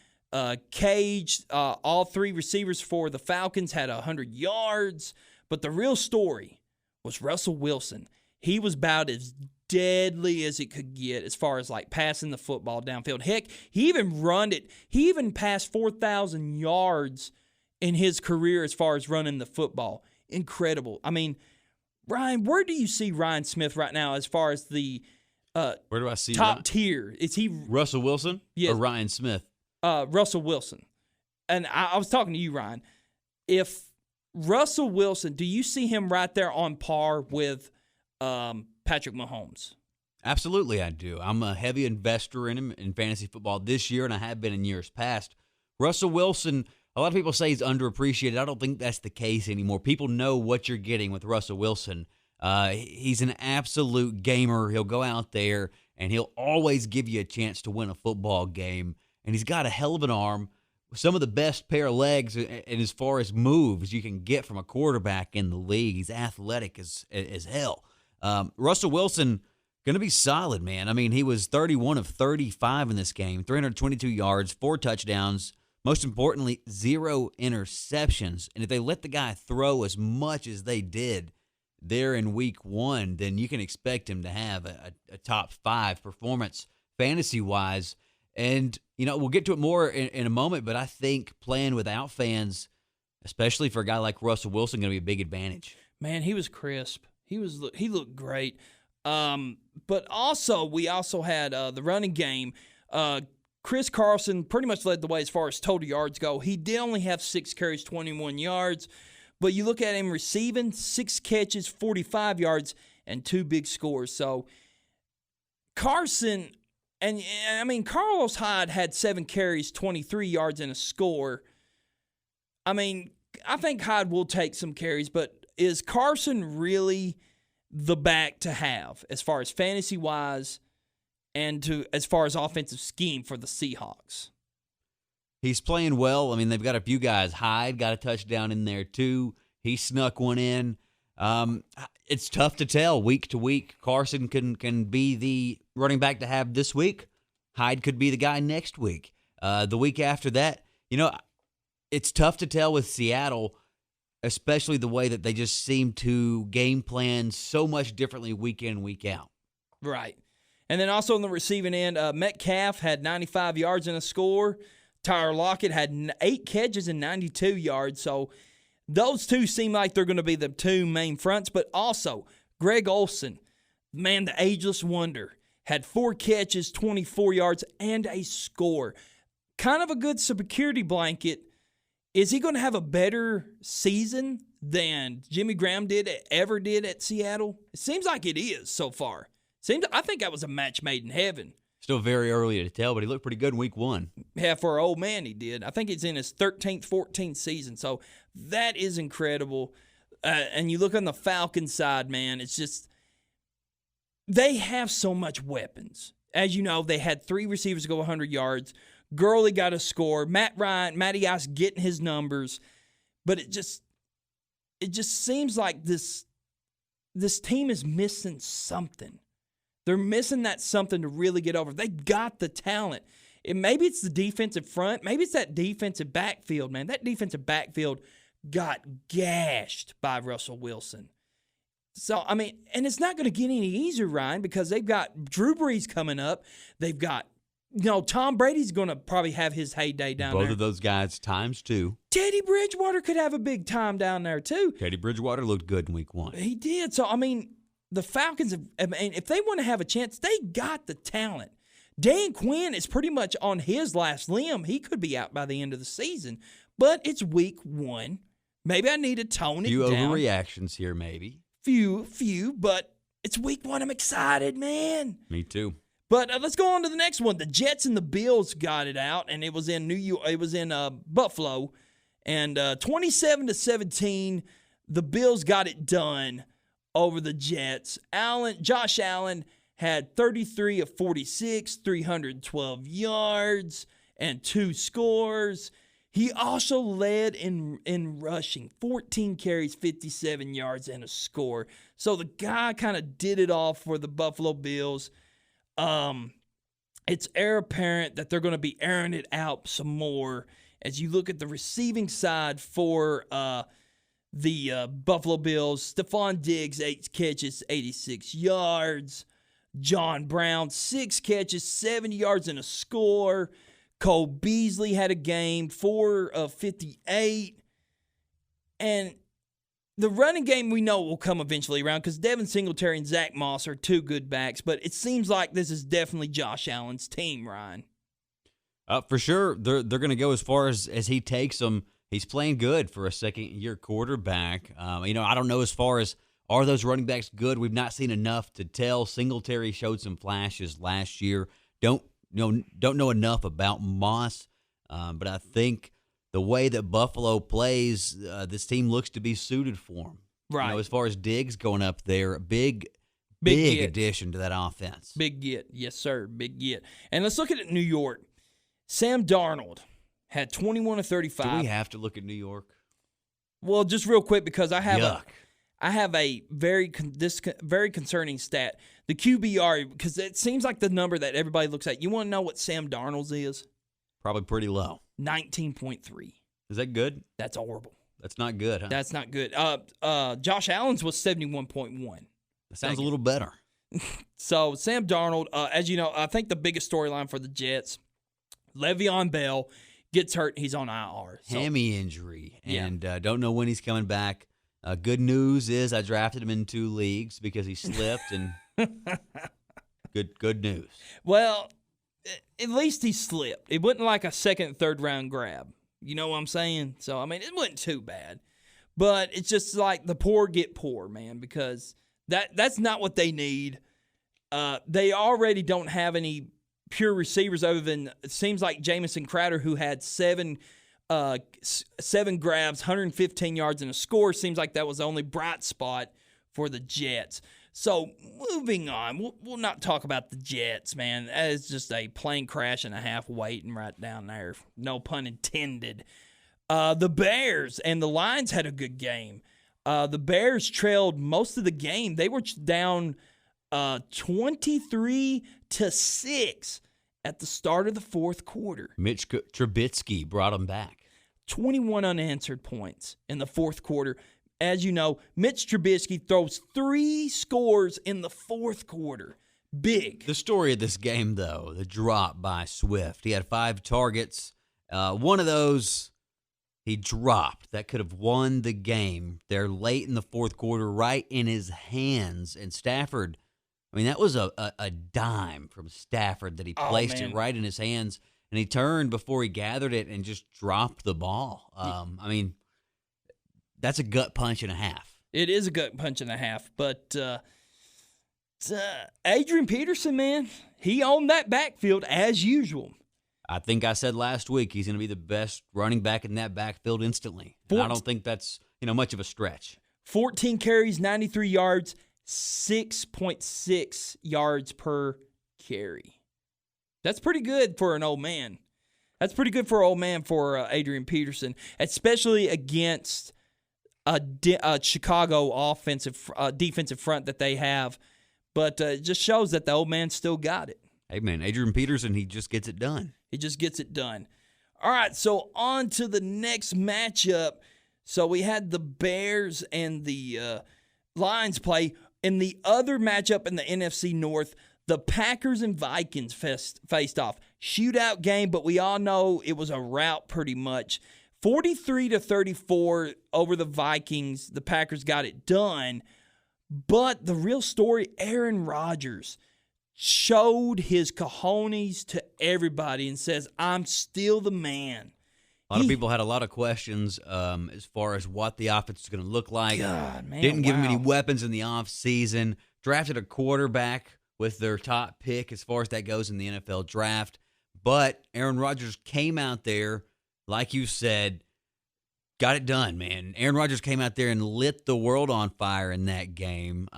Cage, all three receivers for the Falcons had 100 yards. But the real story was Russell Wilson. He was about as deadly as it could get as far as like passing the football downfield. Heck, he even run it. He even passed 4,000 yards in his career as far as running the football. Incredible. I mean, Ryan, where do you see Ryan Smith right now as far as the Where do I see top tier? Is he Russell Wilson or Ryan Smith? Russell Wilson? And I was talking to you, Ryan. If Russell Wilson, do you see him right there on par with Patrick Mahomes? Absolutely, I do. I'm a heavy investor in him in fantasy football this year, and I have been in years past. Russell Wilson, a lot of people say he's underappreciated. I don't think that's the case anymore. People know what you're getting with Russell Wilson. He's an absolute gamer. He'll go out there, and he'll always give you a chance to win a football game. And he's got a hell of an arm, some of the best pair of legs, and as far as moves you can get from a quarterback in the league. He's athletic as hell. Russell Wilson, going to be solid, man. I mean, he was 31 of 35 in this game, 322 yards, 4 touchdowns. Most importantly, 0 interceptions. And if they let the guy throw as much as they did there in week 1, then you can expect him to have a top 5 performance fantasy-wise. And, we'll get to it more in a moment, but I think playing without fans, especially for a guy like Russell Wilson, going to be a big advantage. Man, he was crisp. He looked great. But also, we also had the running game. Chris Carlson pretty much led the way as far as total yards go. He did only have 6 carries, 21 yards. But you look at him receiving, 6 catches, 45 yards, and 2 big scores. So Carson, and I mean, Carlos Hyde had 7 carries, 23 yards, and a score. I mean, I think Hyde will take some carries, but is Carson really the back to have as far as fantasy-wise and as far as offensive scheme for the Seahawks? He's playing well. I mean, they've got a few guys. Hyde got a touchdown in there, too. He snuck one in. It's tough to tell week to week. Carson can be the running back to have this week. Hyde could be the guy next week. The week after that, it's tough to tell with Seattle, especially the way that they just seem to game plan so much differently week in, week out. Right. And then also on the receiving end, Metcalf had 95 yards and a score. Tyler Lockett had 8 catches and 92 yards. So those two seem like they're going to be the 2 main fronts. But also, Greg Olsen, man, the ageless wonder, had 4 catches, 24 yards, and a score. Kind of a good security blanket. Is he going to have a better season than Jimmy Graham ever did at Seattle? It seems like it is so far. I think that was a match made in heaven. Still very early to tell, but he looked pretty good in week 1. Yeah, for an old man, he did. I think it's in his 13th, 14th season. So that is incredible. And you look on the Falcons side, man, it's just they have so much weapons. As you know, they had 3 receivers go 100 yards. Gurley got a score. Matty Ice getting his numbers. But it just seems like this team is missing something. They're missing that something to really get over. They got the talent. Maybe it's the defensive front. Maybe it's that defensive backfield, man. That defensive backfield got gashed by Russell Wilson. So, I mean, and it's not going to get any easier, Ryan, because they've got Drew Brees coming up. They've got, Tom Brady's going to probably have his heyday down there. Both of those guys times 2. Teddy Bridgewater could have a big time down there, too. Teddy Bridgewater looked good in week 1. He did. So, I mean, the Falcons, if they want to have a chance, they got the talent. Dan Quinn is pretty much on his last limb. He could be out by the end of the season, but it's week 1. Maybe I need to tone it down. Few overreactions here, maybe. Few, but it's week 1. I'm excited, man. Me too. But let's go on to the next one. The Jets and the Bills got it out, and it was in New York. It was in Buffalo, and 27-17, the Bills got it done over the Jets. Josh Allen had 33 of 46, 312 yards, and 2 scores. He also led in rushing, 14 carries, 57 yards, and a score. So the guy kind of did it all for the Buffalo Bills. it's heir apparent that they're going to be airing it out some more as you look at the receiving side for the Buffalo Bills. Stephon Diggs, 8 catches, 86 yards. John Brown, 6 catches, 70 yards and a score. Cole Beasley had a game, 4 of 58. And the running game we know will come eventually around because Devin Singletary and Zach Moss are 2 good backs, but it seems like this is definitely Josh Allen's team, Ryan. For sure, they're going to go as far as he takes them. He's playing good for a second-year quarterback. I don't know as far as are those running backs good. We've not seen enough to tell. Singletary showed some flashes last year. Don't know enough about Moss, but I think the way that Buffalo plays, this team looks to be suited for him. Right. As far as Diggs going up there, big addition to that offense. Big get. Yes, sir. Big get. And let's look at it in New York. Sam Darnold had 21 of 35. Do we have to look at New York? Well, just real quick because I have Yuck. I have a very concerning stat. The QBR, because it seems like the number that everybody looks at. You want to know what Sam Darnold's is? Probably pretty low. 19.3. Is that good? That's horrible. That's not good, huh? That's not good. Josh Allen's was 71.1. That sounds a little better. So Sam Darnold, as you know, I think the biggest storyline for the Jets, Le'Veon Bell gets hurt. He's on IR. So, Hammy injury, Yeah. and don't know when he's coming back. Good news is I drafted him in 2 leagues because he slipped, and good news. well, at least he slipped. It wasn't like a second and third round grab. You know what I'm saying? So, I mean, it wasn't too bad. But it's just like the poor get poor, man, because that's not what they need. They already don't have any pure receivers other than it seems like Jamison Crowder, who had 7 grabs, 115 yards, and a score. Seems like that was the only bright spot for the Jets. So moving on, we'll not talk about the Jets, man. That is just a plane crash and a half waiting right down there. No pun intended. The Bears and the Lions had a good game. The Bears trailed most of the game. They were down 23-6 at the start of the fourth quarter. Mitch Trubisky brought him back. 21 unanswered points in the fourth quarter. As you know, Mitch Trubisky throws 3 scores in the fourth quarter. Big. The story of this game, though, the drop by Swift. He had 5 targets. One of those he dropped that could have won the game. They're late in the fourth quarter, right in his hands. And Stafford, I mean, that was a dime from Stafford that he placed it right in his hands. And he turned before he gathered it and just dropped the ball. I mean, that's a gut punch and a half. It is a gut punch and a half. But Adrian Peterson, man, he owned that backfield as usual. I think I said last week he's going to be the best running back in that backfield instantly. And I don't think that's much of a stretch. 14 carries, 93 yards, 6.6 yards per carry. That's pretty good for an old man. That's pretty good for an old man for Adrian Peterson, especially against a Chicago defensive front that they have. But it just shows that the old man still got it. Hey, man, Adrian Peterson, he just gets it done. He just gets it done. All right, so on to the next matchup. So we had the Bears and the Lions play. In the other matchup in the NFC North, the Packers and Vikings faced off. Shootout game, but we all know it was a rout pretty much. 43-34 over the Vikings. The Packers got it done. But the real story, Aaron Rodgers showed his cojones to everybody and says, I'm still the man. A lot of people had a lot of questions as far as what the offense is going to look like. God, man, Didn't give him any weapons in the offseason. Drafted a quarterback with their top pick as far as that goes in the NFL draft. But Aaron Rodgers came out there, like you said, got it done, man. Aaron Rodgers came out there and lit the world on fire in that game.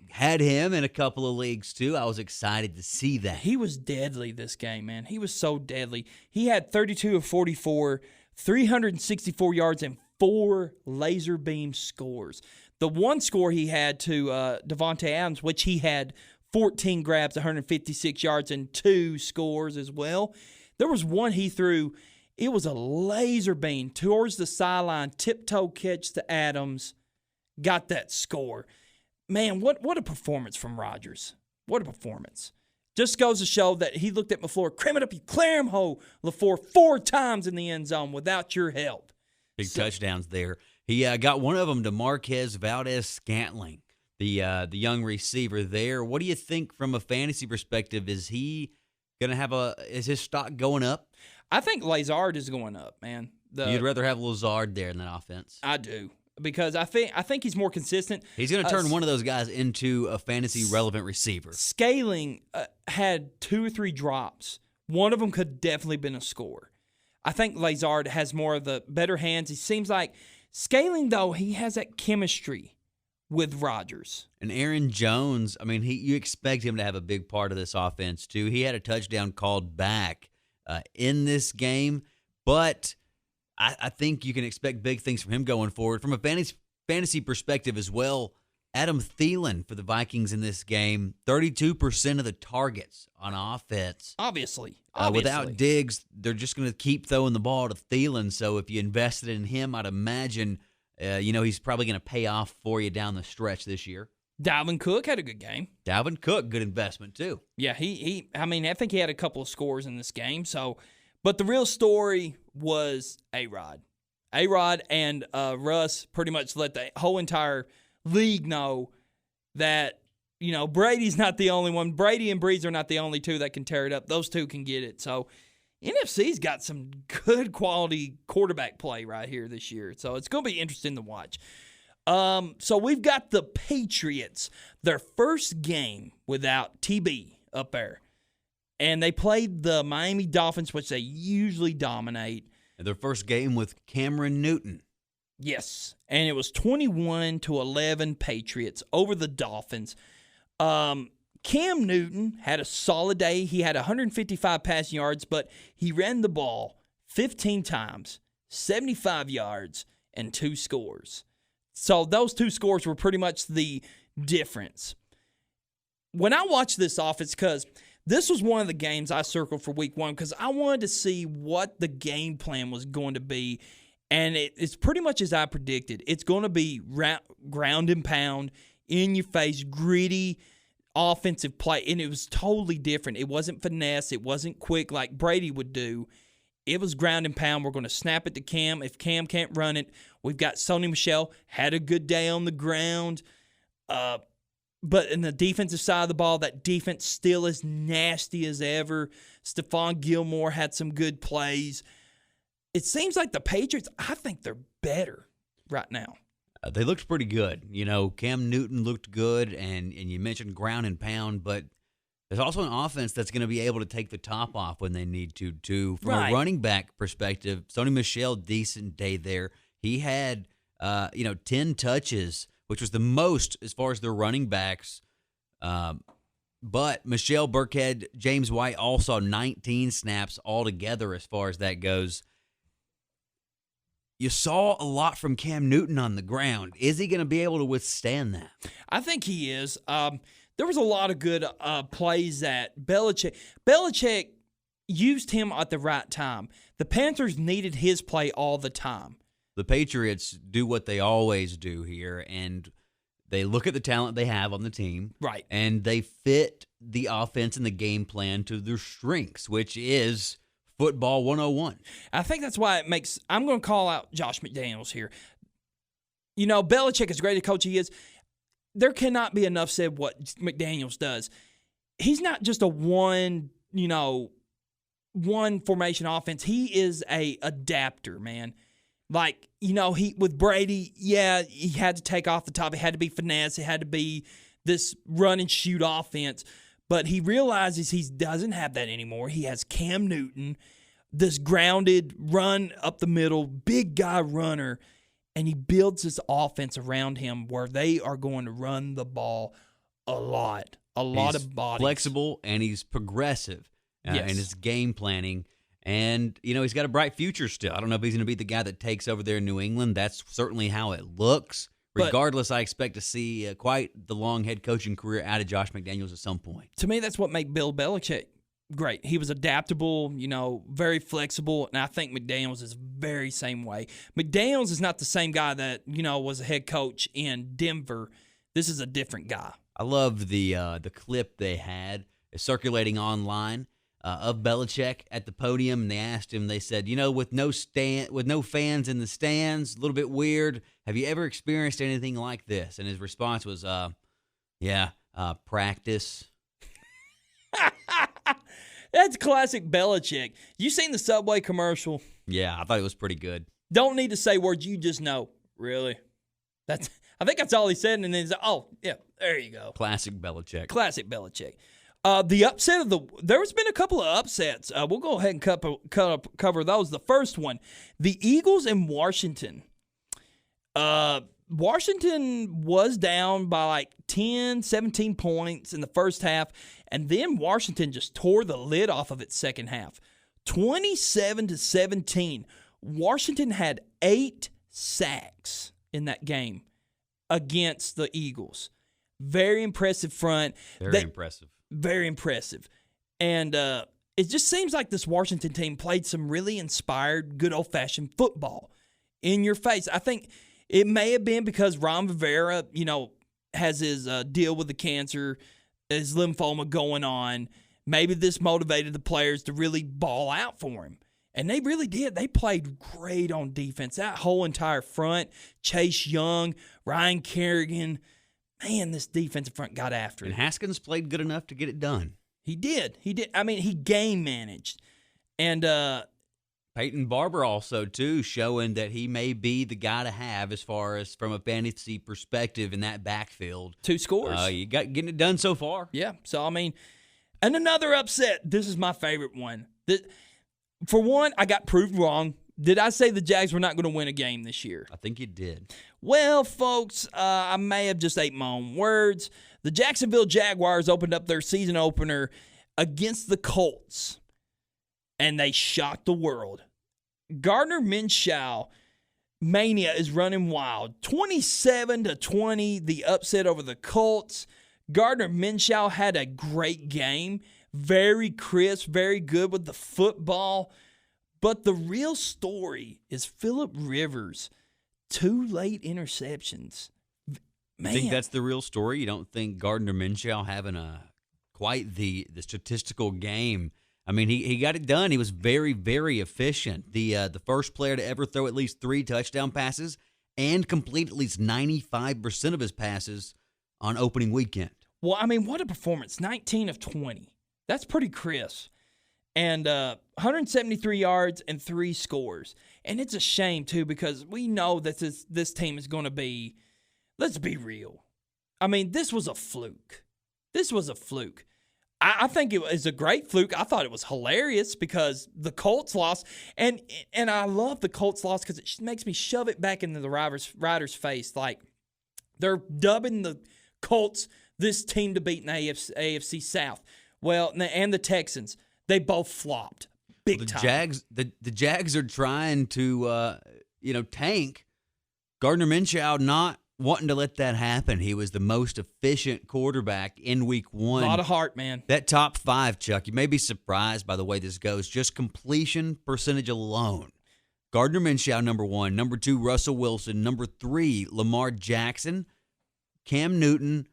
Had him in a couple of leagues, too. I was excited to see that. He was deadly this game, man. He was so deadly. He had 32 of 44, 364 yards, and 4 laser beam scores. The one score he had to Devontae Adams, which he had 14 grabs, 156 yards, and 2 scores as well. There was one he threw. It was a laser beam towards the sideline, tiptoe catch to Adams, got that score. Man, what a performance from Rodgers. What a performance. Just goes to show that he looked at LaFleur, cram it up, you clear him, LaFleur, 4 times in the end zone without your help. Big touchdowns there. He got one of them to Marquez Valdez-Scantling, the young receiver there. What do you think from a fantasy perspective? Is he going to have is his stock going up? I think Lazard is going up, man. You'd rather have Lazard there in that offense? I do. Because I think he's more consistent. He's going to turn one of those guys into a fantasy-relevant receiver. Scantling had 2 or 3 drops. One of them could definitely been a score. I think Lazard has more of the better hands. He seems like Scantling, though, he has that chemistry with Rodgers. And Aaron Jones, I mean, you expect him to have a big part of this offense, too. He had a touchdown called back in this game, but I think you can expect big things from him going forward. From a fantasy perspective as well, Adam Thielen for the Vikings in this game, 32% of the targets on offense. Obviously. Without Diggs, they're just going to keep throwing the ball to Thielen. So if you invested in him, I'd imagine he's probably going to pay off for you down the stretch this year. Dalvin Cook had a good game. Dalvin Cook, good investment too. Yeah, I think he had a couple of scores in this game. But the real story was A-Rod. A-Rod and Russ pretty much let the whole entire league know that, Brady's not the only one. Brady and Brees are not the only two that can tear it up. Those two can get it. So NFC's got some good quality quarterback play right here this year. So it's going to be interesting to watch. So we've got the Patriots, their first game without TB up there. And they played the Miami Dolphins, which they usually dominate. And their first game with Cameron Newton. Yes. And it was 21-11 Patriots over the Dolphins. Cam Newton had a solid day. He had 155 passing yards, but he ran the ball 15 times, 75 yards, and 2 scores. So those 2 scores were pretty much the difference. When I watched this offense, because this was one of the games I circled for week 1 because I wanted to see what the game plan was going to be. And it's pretty much as I predicted. It's going to be ground and pound, in your face, gritty offensive play. And it was totally different. It wasn't finesse. It wasn't quick like Brady would do. It was ground and pound. We're going to snap it to Cam. If Cam can't run it, we've got Sony Michel. Had a good day on the ground. But in the defensive side of the ball, that defense still as nasty as ever. Stephon Gilmore had some good plays. It seems like the Patriots, I think they're better right now. They looked pretty good. Cam Newton looked good, and you mentioned ground and pound, but there's also an offense that's going to be able to take the top off when they need to, too. From a running back perspective, Sony Michel, decent day there. He had, 10 touches, which was the most as far as their running backs. But Michelle Burkhead, James White all saw 19 snaps altogether as far as that goes. You saw a lot from Cam Newton on the ground. Is he going to be able to withstand that? I think he is. There was a lot of good plays that Belichick used him at the right time. The Panthers needed his play all the time. The Patriots do what they always do here, and they look at the talent they have on the team. Right. And they fit the offense and the game plan to their strengths, which is football 101. I think that's why I'm going to call out Josh McDaniels here. Belichick, as great a coach he is, there cannot be enough said what McDaniels does. He's not just a one formation offense. He is a adapter, man. Like, he with Brady, he had to take off the top. It had to be finesse. It had to be this run and shoot offense. But he realizes he doesn't have that anymore. He has Cam Newton, this grounded run up the middle, big guy runner, and he builds this offense around him where they are going to run the ball a lot of bodies. Flexible, and he's progressive in his game planning. And, he's got a bright future still. I don't know if he's going to be the guy that takes over there in New England. That's certainly how it looks Regardless, I expect to see quite the long head coaching career out of Josh McDaniels at some point. To me, that's what made Bill Belichick great. He was adaptable, very flexible, and I think McDaniels is very same way. McDaniels is not the same guy that, was a head coach in Denver. This is a different guy. I love the clip they had circulating online of Belichick at the podium, and they asked him. They said, with no fans in the stands, a little bit weird. Have you ever experienced anything like this? And his response was, practice. That's classic Belichick. You seen the Subway commercial? Yeah, I thought it was pretty good. Don't need to say words. You just know. Really? I think that's all he said, and then he's like, oh, yeah, there you go. Classic Belichick. Classic Belichick. The upset there's been a couple of upsets. We'll go ahead and cover those. The first one, the Eagles and Washington. Washington was down by like 10, 17 points in the first half, and then Washington just tore the lid off of its second half. 27-17. Washington had 8 sacks in that game against the Eagles. Very impressive front. Very impressive. Very impressive. And it just seems like this Washington team played some really inspired, good old-fashioned football in your face. I think it may have been because Ron Rivera, has his deal with the cancer, his lymphoma going on. Maybe this motivated the players to really ball out for him. And they really did. They played great on defense. That whole entire front, Chase Young, Ryan Kerrigan, man, this defensive front got after it. And Haskins played good enough to get it done. He did. I mean, he game managed. And Peyton Barber also, too, showing that he may be the guy to have as far as from a fantasy perspective in that backfield. 2 scores. You got getting it done so far. Yeah. So, I mean, and another upset. This is my favorite one. For one, I got proved wrong. Did I say the Jags were not going to win a game this year? I think you did. Well, folks, I may have just ate my own words. The Jacksonville Jaguars opened up their season opener against the Colts, and they shocked the world. Gardner Minshew mania is running wild. 27-20, the upset over the Colts. Gardner Minshew had a great game. Very crisp, very good with the football. But the real story is Phillip Rivers. 2 late interceptions. Man. I think that's the real story. You don't think Gardner Minshew having quite the statistical game. I mean, he got it done. He was very, very efficient. The first player to ever throw at least 3 touchdown passes and complete at least 95% of his passes on opening weekend. Well, I mean, what a performance. 19 of 20. That's pretty crisp. And 173 yards and 3 scores. And it's a shame, too, because we know that this team is going to be, let's be real. I mean, this was a fluke. I think it was a great fluke. I thought it was hilarious because the Colts lost. And I love the Colts loss because it makes me shove it back into the Riders' face. Like, they're dubbing the Colts this team to beat in the AFC South. Well, and the Texans. They both flopped big time. The Jags are trying to, tank. Gardner Minshew not wanting to let that happen. He was the most efficient quarterback in Week 1. A lot of heart, man. That top 5, Chuck, you may be surprised by the way this goes. Just completion percentage alone. Gardner Minshew, number 1. Number 2, Russell Wilson. Number 3, Lamar Jackson. Cam Newton.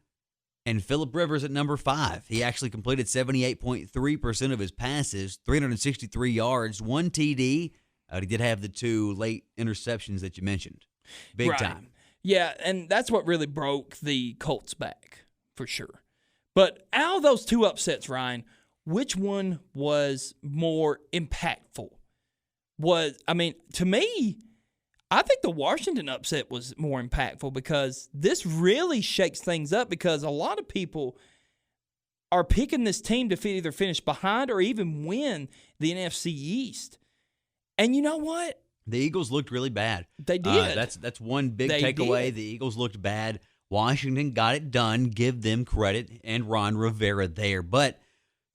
And Phillip Rivers at number 5. He actually completed 78.3% of his passes, 363 yards, 1 TD. He did have the 2 late interceptions that you mentioned. Big time. Yeah, and that's what really broke the Colts back, for sure. But out of those 2 upsets, Ryan, which one was more impactful? To me, I think the Washington upset was more impactful because this really shakes things up because a lot of people are picking this team to either finish behind or even win the NFC East. And you know what? The Eagles looked really bad. They did. That's one big takeaway. Did. The Eagles looked bad. Washington got it done. Give them credit. And Ron Rivera there. But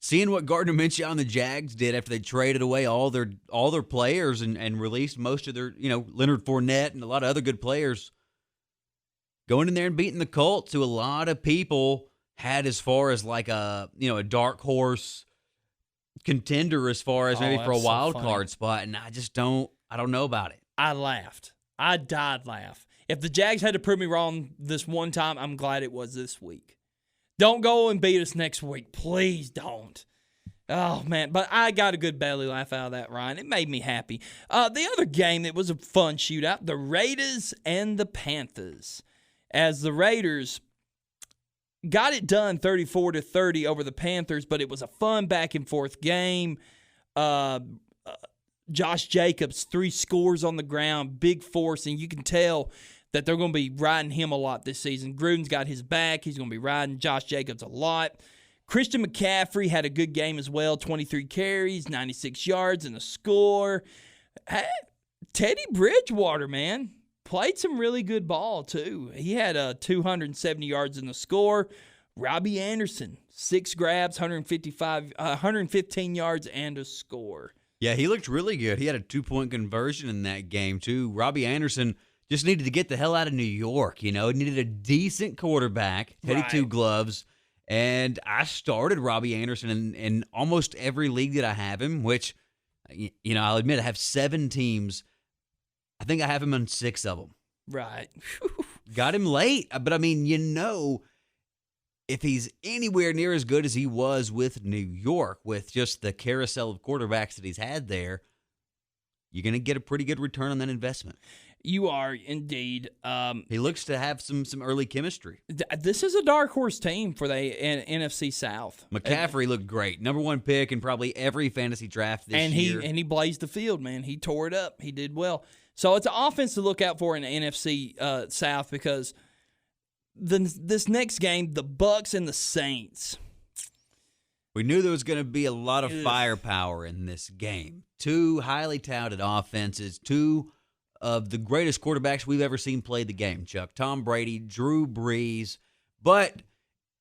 seeing what Gardner Minshew and the Jags did after they traded away all their players and released most of their, Leonard Fournette and a lot of other good players, going in there and beating the Colts, who a lot of people had as far as like a dark horse contender as far as maybe for a wild card spot, and I don't know about it. I laughed. I died laugh. If the Jags had to prove me wrong this one time, I'm glad it was this week. Don't go and beat us next week. Please don't. Oh, man. But I got a good belly laugh out of that, Ryan. It made me happy. The other game that was a fun shootout, the Raiders and the Panthers. As the Raiders got it done 34-30 over the Panthers, but it was a fun back-and-forth game. Josh Jacobs, 3 scores on the ground, big force, and you can tell that they're going to be riding him a lot this season. Gruden's got his back. He's going to be riding Josh Jacobs a lot. Christian McCaffrey had a good game as well, 23 carries, 96 yards, and a score. Teddy Bridgewater, man, played some really good ball, too. He had 270 yards in the score. Robbie Anderson, 6 grabs, 115 yards, and a score. Yeah, he looked really good. He had a 2-point conversion in that game, too. Robbie Anderson just needed to get the hell out of New York, He needed a decent quarterback, Teddy Two Gloves. And I started Robbie Anderson in almost every league that I have him, which, I'll admit I have 7 teams. I think I have him on 6 of them. Right. Got him late. But, if he's anywhere near as good as he was with New York, with just the carousel of quarterbacks that he's had there, you're going to get a pretty good return on that investment. You are indeed. He looks to have some early chemistry. This is a dark horse team for the NFC South. McCaffrey looked great. Number 1 pick in probably every fantasy draft this year. And he blazed the field, man. He tore it up. He did well. So it's an offense to look out for in the NFC South because this next game, the Bucs and the Saints. We knew there was going to be a lot of firepower in this game. 2 highly touted offenses, 2 of the greatest quarterbacks we've ever seen play the game, Chuck. Tom Brady, Drew Brees. But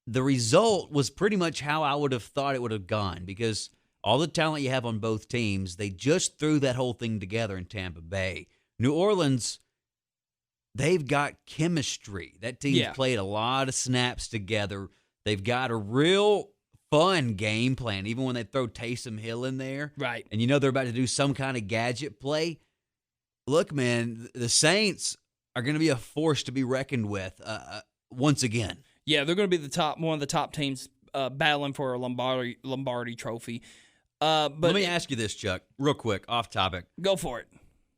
the result was pretty much how I would have thought it would have gone because all the talent you have on both teams, they just threw that whole thing together in Tampa Bay. New Orleans, they've got chemistry. That team's played a lot of snaps together. They've got a real fun game plan, even when they throw Taysom Hill in there. Right. And they're about to do some kind of gadget play. Look, man, the Saints are going to be a force to be reckoned with once again. Yeah, they're going to be one of the top teams battling for a Lombardi trophy. But let me ask you this, Chuck, real quick, off topic. Go for it.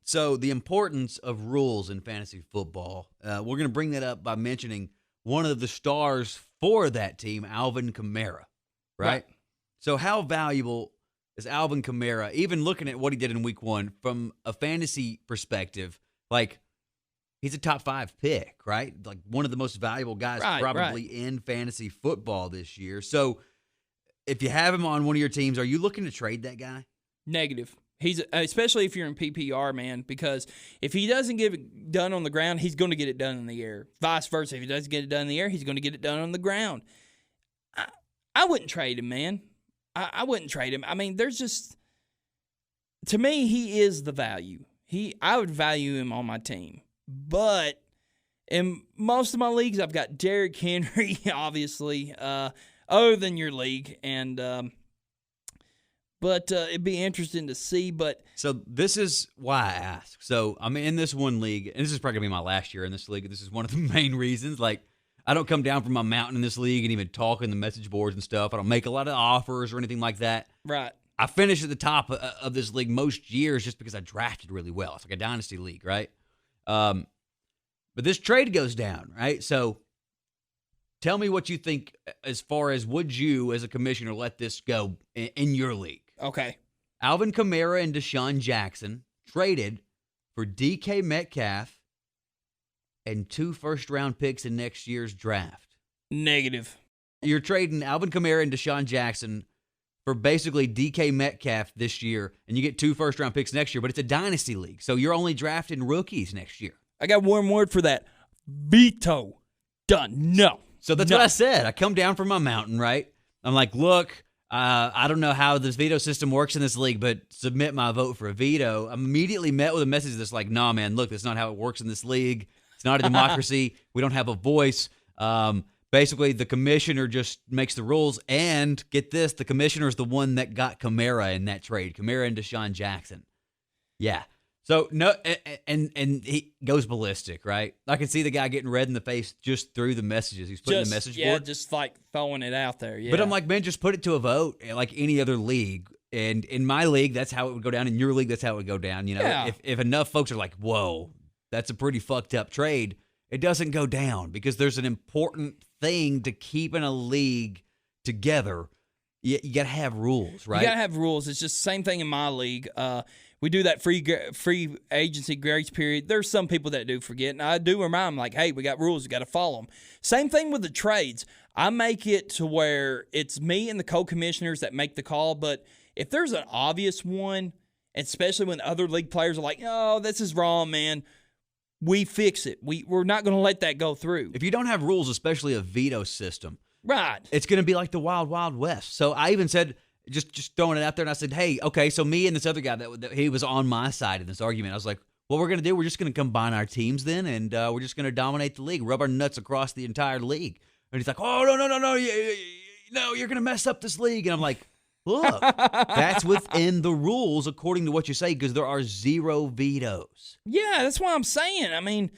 So the importance of rules in fantasy football, we're going to bring that up by mentioning one of the stars for that team, Alvin Kamara, right? So how valuable is Alvin Kamara, even looking at what he did in week 1 from a fantasy perspective? Like, he's a top 5 pick, right? Like one of the most valuable guys probably in fantasy football this year. So if you have him on one of your teams, are you looking to trade that guy? Negative. He's especially if you're in PPR, man, because if he doesn't get it done on the ground, he's going to get it done in the air. Vice versa. If he doesn't get it done in the air, he's going to get it done on the ground. I wouldn't trade him, man. I wouldn't trade him. I mean, there's just, to me, he is the value. I would value him on my team. But in most of my leagues, I've got Derrick Henry, obviously, other than your league. And but it'd be interesting to see. But so this is why I ask. So I'm in this one league, and this is probably going to be my last year in this league. This is one of the main reasons. Like, I don't come down from my mountain in this league and even talk in the message boards and stuff. I don't make a lot of offers or anything like that. Right. I finish at the top of this league most years just because I drafted really well. It's like a dynasty league, right? But this trade goes down, right? So tell me what you think as far as would you, as a commissioner, let this go in your league? Okay. Alvin Kamara and Deshaun Jackson traded for DK Metcalf and 2 first-round picks in next year's draft. Negative. You're trading Alvin Kamara and Deshaun Jackson for basically DK Metcalf this year, and you get 2 first-round picks next year, but it's a dynasty league, so you're only drafting rookies next year. I got one word for that. Veto. Done. No. So that's what I said. I come down from my mountain, right? I'm like, look, I don't know how this veto system works in this league, but submit my vote for a veto. I'm immediately met with a message that's like, nah, man, look, that's not how it works in this league. It's not a democracy. We don't have a voice. Basically, the commissioner just makes the rules. And get this, the commissioner is the one that got Kamara in that trade. Kamara and Deshaun Jackson. Yeah. So, no, and he goes ballistic, right? I can see the guy getting red in the face just through the messages. He's putting the message board. Yeah, just like throwing it out there. Yeah. But I'm like, man, just put it to a vote like any other league. And in my league, that's how it would go down. In your league, that's how it would go down. You know, Yeah. if enough folks are like, whoa, that's a pretty fucked up trade, it doesn't go down because there's an important thing to keeping a league together. You got to have rules, right? You got to have rules. It's just the same thing in my league. We do that free agency grace period. There's some people that do forget, and I do remind them, like, hey, we got rules. We got to follow them. Same thing with the trades. I make it to where it's me and the co-commissioners that make the call, but if there's an obvious one, especially when other league players are like, oh, this is wrong, man, we fix it. We're not going to let that go through. If you don't have rules, especially a veto system, Right. it's going to be like the Wild Wild West. So I even said, just throwing it out there, and I said, hey, okay, so me and this other guy, that he was on my side in this argument. I was like, what we're going to do, we're just going to combine our teams then, and we're just going to dominate the league, rub our nuts across the entire league. And he's like, oh, no, no, you're going to mess up this league. And I'm like, look, that's within the rules according to what you say because there are 0 vetoes. Yeah, that's what I'm saying. I mean,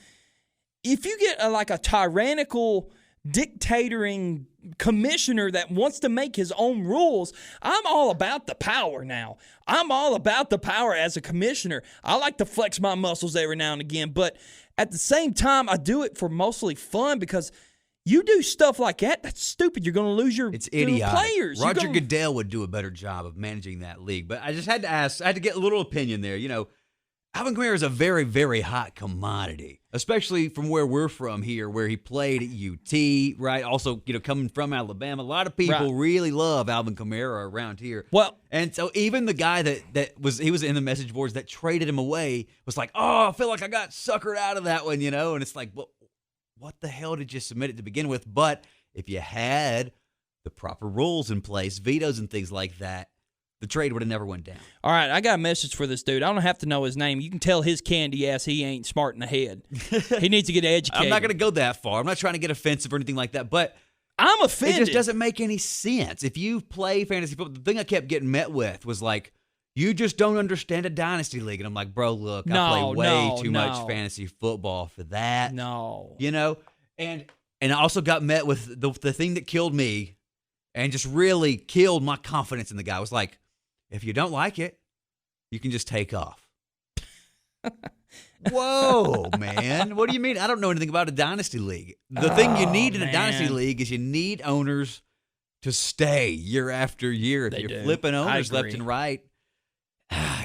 if you get a tyrannical, dictatoring commissioner that wants to make his own rules, I'm all about the power now. I'm all about the power as a commissioner. I like to flex my muscles every now and again, but at the same time, I do it for mostly fun because you do stuff like that, that's stupid. You're going to lose your players. Roger Goodell would do a better job of managing that league. But I just had to ask, I had to get a little opinion there. You know, Alvin Kamara is a very, very hot commodity, especially from where we're from here, where he played at UT, right? Also, you know, coming from Alabama, a lot of people really love Alvin Kamara around here. Well, and so even the guy that was in the message boards that traded him away was like, oh, I feel like I got suckered out of that one, you know? And it's like, well, what the hell did you submit it to begin with? But if you had the proper rules in place, vetoes and things like that, the trade would have never went down. All right, I got a message for this dude. I don't have to know his name. You can tell his candy ass he ain't smart in the head. He needs to get educated. I'm not going to go that far. I'm not trying to get offensive or anything like that, but I'm offended. It just doesn't make any sense. If you play fantasy football, the thing I kept getting met with was like, you just don't understand a dynasty league. And I'm like, bro, look, I play way too much fantasy football for that. No. You know? And I also got met with the thing that killed me and just really killed my confidence in the guy was like, if you don't like it, you can just take off. Whoa, man. What do you mean? I don't know anything about a dynasty league. The thing you need in a dynasty league is you need owners to stay year after year. If you're flipping owners left and right,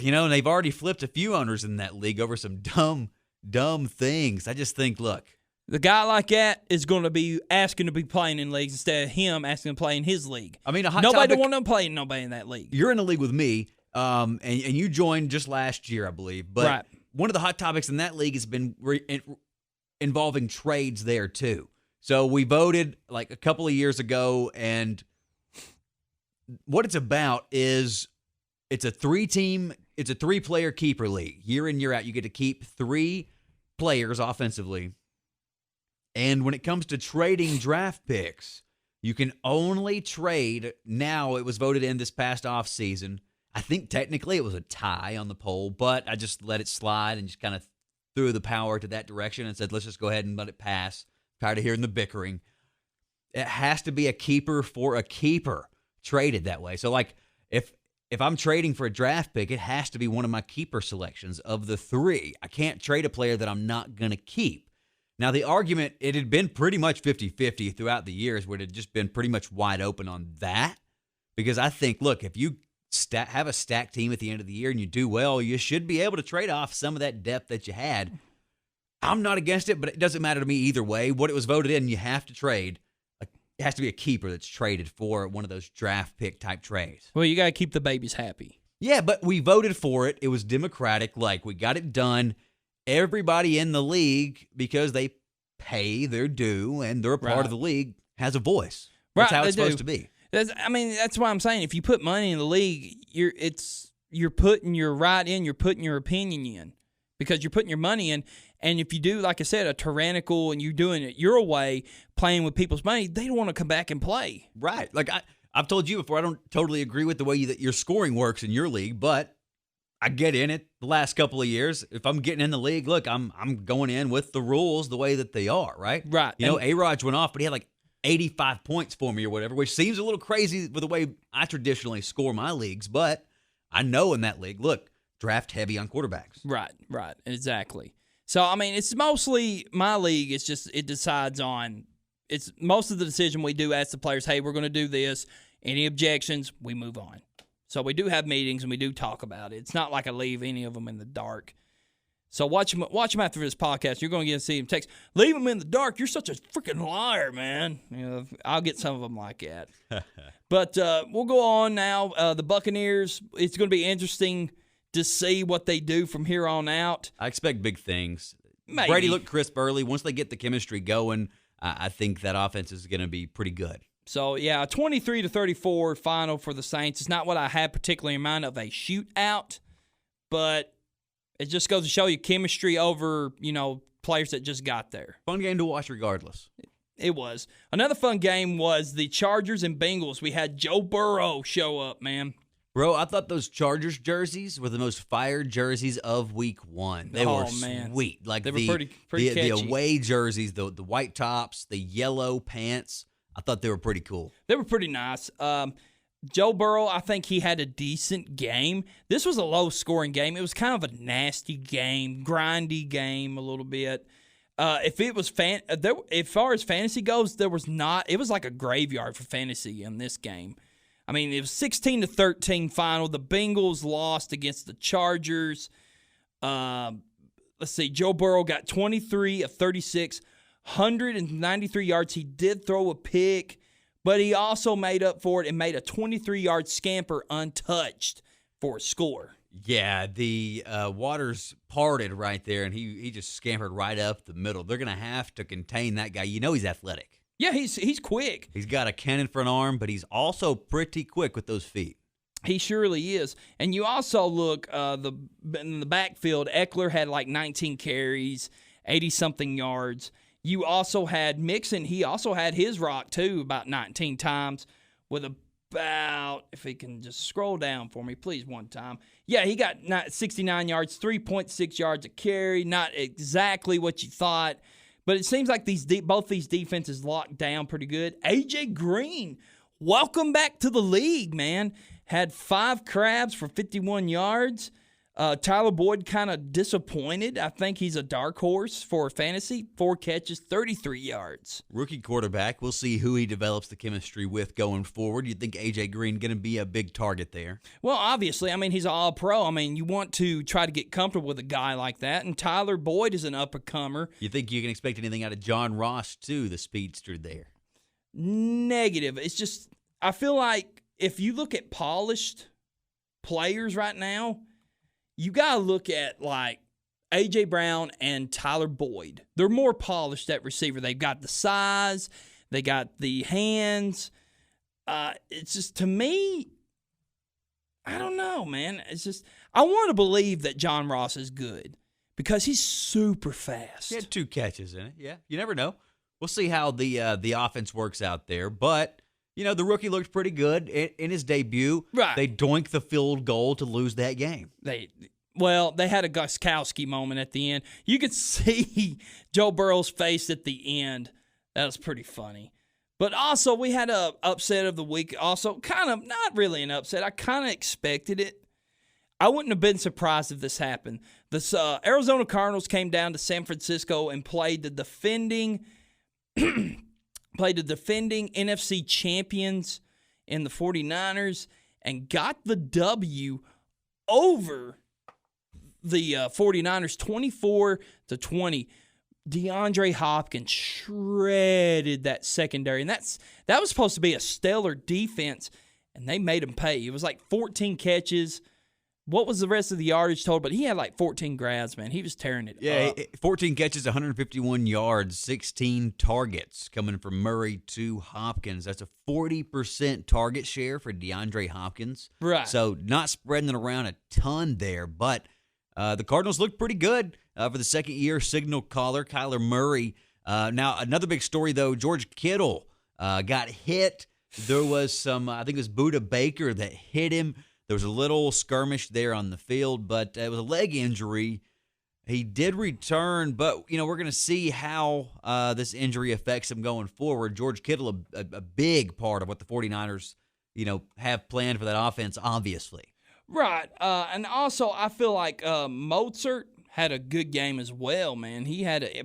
you know, and they've already flipped a few owners in that league over some dumb things. I just think, look. The guy like that is going to be asking to be playing in leagues instead of him asking to play in his league. I mean, nobody don't want to play nobody in that league. You're in a league with me, and you joined just last year, I believe. But one of the hot topics in that league has been involving trades there too. So we voted like a couple of years ago, and what it's about is it's a 3-player keeper league. Year in, year out, you get to keep 3 players offensively. And when it comes to trading draft picks, you can only trade, now it was voted in this past offseason. I think technically it was a tie on the poll, but I just let it slide and just kind of threw the power to that direction and said, let's just go ahead and let it pass. Tired of hearing the bickering. It has to be a keeper for a keeper traded that way. So like if I'm trading for a draft pick, it has to be one of my keeper selections of the 3. I can't trade a player that I'm not going to keep. Now, the argument, it had been pretty much 50-50 throughout the years where it had just been pretty much wide open on that. Because I think, look, if you have a stacked team at the end of the year and you do well, you should be able to trade off some of that depth that you had. I'm not against it, but it doesn't matter to me either way. What it was voted in, you have to trade. It has to be a keeper that's traded for one of those draft pick type trades. Well, you got to keep the babies happy. Yeah, but we voted for it. It was democratic. Like, we got it done. Everybody in the league, because they pay their due and they're a part of the league, has a voice. That's how it's supposed to be. That's why I'm saying if you put money in the league, you're putting your right in, you're putting your opinion in, because you're putting your money in. And if you do, like I said, a tyrannical and you're doing it your way, playing with people's money, they don't want to come back and play. Right. Like I've told you before, I don't totally agree with the way that your scoring works in your league, but I get in it the last couple of years. If I'm getting in the league, look, I'm going in with the rules the way that they are, right? Right. You know, A-Rod went off, but he had like 85 points for me or whatever, which seems a little crazy with the way I traditionally score my leagues, but I know in that league, look, draft heavy on quarterbacks. Right, exactly. So, I mean, it's mostly my league. It's just it decides on – it's most of the decision we do ask the players, hey, we're going to do this. Any objections, we move on. So we do have meetings and we do talk about it. It's not like I leave any of them in the dark. So watch them after this podcast. You're going to get to see them text, leave them in the dark. You're such a freaking liar, man. You know, I'll get some of them like that. But we'll go on now. The Buccaneers, it's going to be interesting to see what they do from here on out. I expect big things. Maybe. Brady looked crisp early. Once they get the chemistry going, I think that offense is going to be pretty good. So, yeah, 23-34 final for the Saints. It's not what I had particularly in mind of a shootout, but it just goes to show you chemistry over, players that just got there. Fun game to watch regardless. It was. Another fun game was the Chargers and Bengals. We had Joe Burrow show up, man. Bro, I thought those Chargers jerseys were the most fire jerseys of week 1. They were sweet. Like they were pretty catchy. The away jerseys, the white tops, the yellow pants. I thought they were pretty cool. They were pretty nice. Joe Burrow, I think he had a decent game. This was a low-scoring game. It was kind of a nasty game, grindy game a little bit. If it was as far as fantasy goes, there was not. It was like a graveyard for fantasy in this game. I mean, it was 16-13 final. The Bengals lost against the Chargers. Let's see. Joe Burrow got 23 of 36, 193 yards. He did throw a pick, but he also made up for it and made a 23-yard scamper untouched for a score. Yeah, the waters parted right there, and he just scampered right up the middle. They're going to have to contain that guy. You know he's athletic. Yeah, he's quick. He's got a cannon for an arm, but he's also pretty quick with those feet. He surely is. And you also look in the backfield, Eckler had like 19 carries, 80-something yards. You also had Mixon. He also had his rock, too, about 19 times with about, if he can just scroll down for me, please, one time. Yeah, he got 69 yards, 3.6 yards a carry. Not exactly what you thought, but it seems like both these defenses locked down pretty good. A.J. Green, welcome back to the league, man. Had 5 crabs for 51 yards. Tyler Boyd kind of disappointed. I think he's a dark horse for fantasy. 4 catches, 33 yards. Rookie quarterback. We'll see who he develops the chemistry with going forward. You think A.J. Green going to be a big target there? Well, obviously. I mean, he's an all-pro. I mean, you want to try to get comfortable with a guy like that, and Tyler Boyd is an up-and-comer. You think you can expect anything out of John Ross, too, the speedster there? Negative. It's just, I feel like if you look at polished players right now, you got to look at, like, A.J. Brown and Tyler Boyd. They're more polished at receiver. They've got the size. They got the hands. It's just, to me, I don't know, man. It's just, I want to believe that John Ross is good because he's super fast. He had 2 catches in it. Yeah, you never know. We'll see how the offense works out there. But, the rookie looked pretty good in his debut. Right. They doinked the field goal to lose that game. They had a Gostkowski moment at the end. You could see Joe Burrow's face at the end. That was pretty funny. But also, we had a upset of the week. Also, kind of, not really an upset. I kind of expected it. I wouldn't have been surprised if this happened. The Arizona Cardinals came down to San Francisco and played the defending NFC champions in the 49ers and got the W over the 49ers 24-20. DeAndre Hopkins shredded that secondary, and that was supposed to be a stellar defense, and they made him pay. It was like 14 catches. What was the rest of the yardage total? But he had like 14 grabs, man. He was tearing it up. 14 catches, 151 yards, 16 targets coming from Murray to Hopkins. That's a 40% target share for DeAndre Hopkins. Right. So not spreading it around a ton there, but The Cardinals looked pretty good for the second-year signal caller, Kyler Murray. Now, another big story, though, George Kittle got hit. There was some, I think it was Budda Baker that hit him. There was a little skirmish there on the field, but it was a leg injury. He did return, but, we're going to see how this injury affects him going forward. George Kittle, a big part of what the 49ers, have planned for that offense, obviously. Right. And also, I feel like Mozart had a good game as well, man.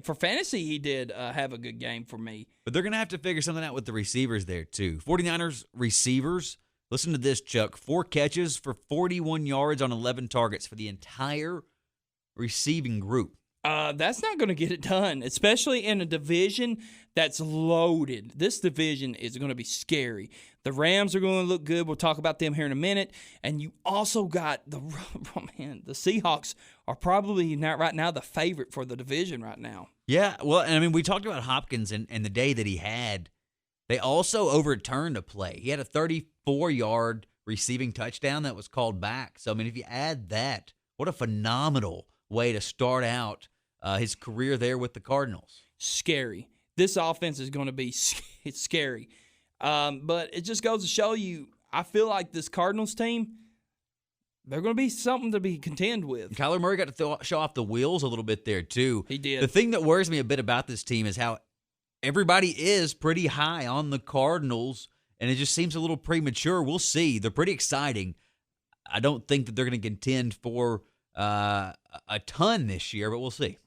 For fantasy, he did have a good game for me. But they're going to have to figure something out with the receivers there, too. 49ers receivers, listen to this, Chuck. 4 catches for 41 yards on 11 targets for the entire receiving group. That's not going to get it done, especially in a division that's loaded. This division is going to be scary. The Rams are going to look good. We'll talk about them here in a minute. And you also got the Seahawks are probably not right now the favorite for the division right now. Yeah, well, and I mean, we talked about Hopkins and the day that he had. They also overturned a play. He had a 34-yard receiving touchdown that was called back. So, I mean, if you add that, what a phenomenal way to start out his career there with the Cardinals. Scary. This offense is going to be it's scary. But it just goes to show you, I feel like this Cardinals team, they're going to be something to be contend with. Kyler Murray got to show off the wheels a little bit there, too. He did. The thing that worries me a bit about this team is how everybody is pretty high on the Cardinals, and it just seems a little premature. We'll see. They're pretty exciting. I don't think that they're going to contend for a ton this year, but we'll see.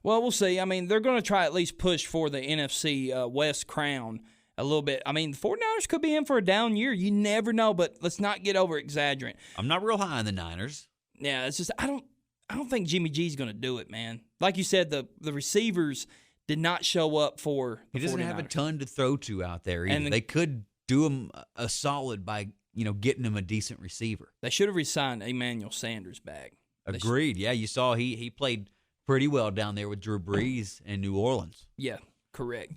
Well, we'll see. I mean, they're going to try at least push for the NFC West crown a little bit. I mean, the 49ers could be in for a down year. You never know, but let's not get over-exaggerate. I'm not real high on the Niners. Yeah, it's just I don't think Jimmy G's going to do it, man. Like you said, the receivers did not show up for the 49ers. He doesn't have a ton to throw to out there either. They could do him a solid by, getting him a decent receiver. They should have re-signed Emmanuel Sanders back. Agreed. Yeah, you saw he played pretty well down there with Drew Brees in New Orleans. Yeah, correct.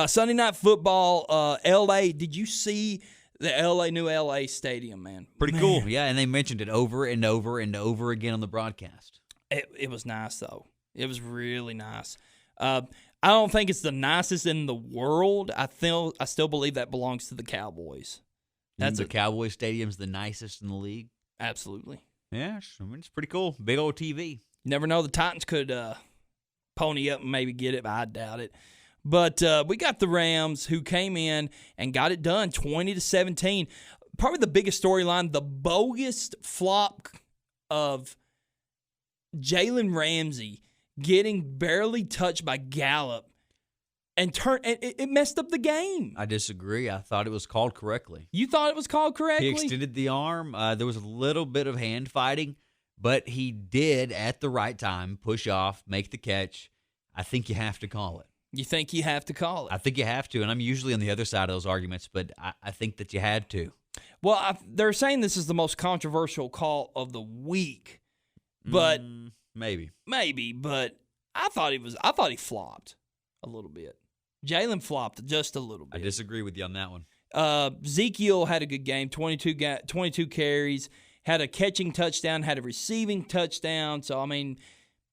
Sunday Night Football, L.A. Did you see the new L.A. stadium, man? Pretty cool. Yeah, and they mentioned it over and over and over again on the broadcast. It was nice, though. It was really nice. I don't think it's the nicest in the world. I still believe that belongs to the Cowboys. The Cowboys Stadium's the nicest in the league? Absolutely. Yeah, it's pretty cool. Big old TV. You never know. The Titans could pony up and maybe get it, but I doubt it. But we got the Rams who came in and got it done 20-17. Probably the biggest storyline, the bogus flop of Jalen Ramsey getting barely touched by Gallup and it messed up the game. I disagree. I thought it was called correctly. You thought it was called correctly? He extended the arm. There was a little bit of hand fighting, but he did, at the right time, push off, make the catch. I think you have to call it. You think you have to call it? I think you have to, and I'm usually on the other side of those arguments, but I think that you had to. Well, they're saying this is the most controversial call of the week, but maybe, but I thought he flopped a little bit. Jalen flopped just a little bit. I disagree with you on that one. Ezekiel had a good game, 22 carries, had a catching touchdown, had a receiving touchdown. So, I mean,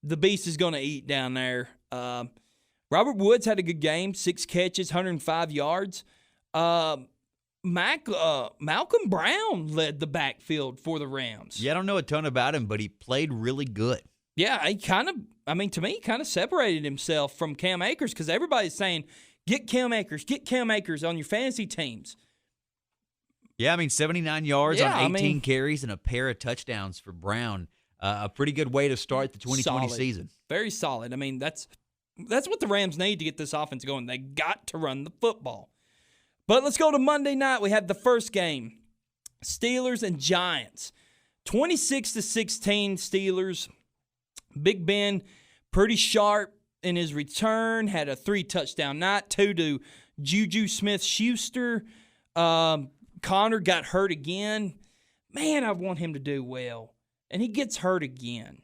the beast is going to eat down there. Robert Woods had a good game, 6 catches, 105 yards. Malcolm Brown led the backfield for the Rams. Yeah, I don't know a ton about him, but he played really good. Yeah, to me, he kind of separated himself from Cam Akers because everybody's saying, get Cam Akers on your fantasy teams. Yeah, I mean, 79 yards on 18 carries and a pair of touchdowns for Brown. A pretty good way to start the 2020 season. Very solid. I mean, that's what the Rams need to get this offense going. They got to run the football. But let's go to Monday night. We had the first game, Steelers and Giants. 26-16 Steelers. Big Ben, pretty sharp in his return, had a 3-touchdown night, 2 to Juju Smith-Schuster. Connor got hurt again. Man, I want him to do well. And he gets hurt again.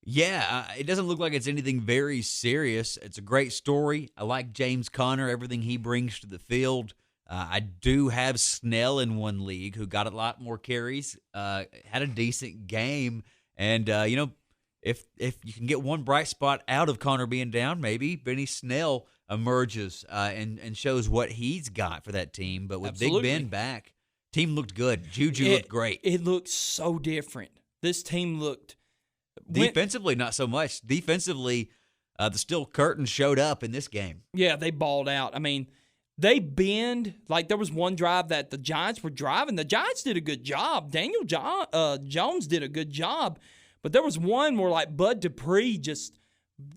Yeah, it doesn't look like it's anything very serious. It's a great story. I like James Conner, everything he brings to the field. I do have Snell in one league who got a lot more carries, had a decent game. And, if you can get one bright spot out of Connor being down, maybe Benny Snell emerges and shows what he's got for that team. But with Absolutely. Big Ben back, team looked good. Juju looked great. It looked so different. This team looked Defensively, not so much. Defensively, the Steel Curtain showed up in this game. Yeah, they balled out. I mean, they bend. Like, there was one drive that the Giants were driving. The Giants did a good job. Daniel Jones did a good job. But there was one where, like, Bud Dupree just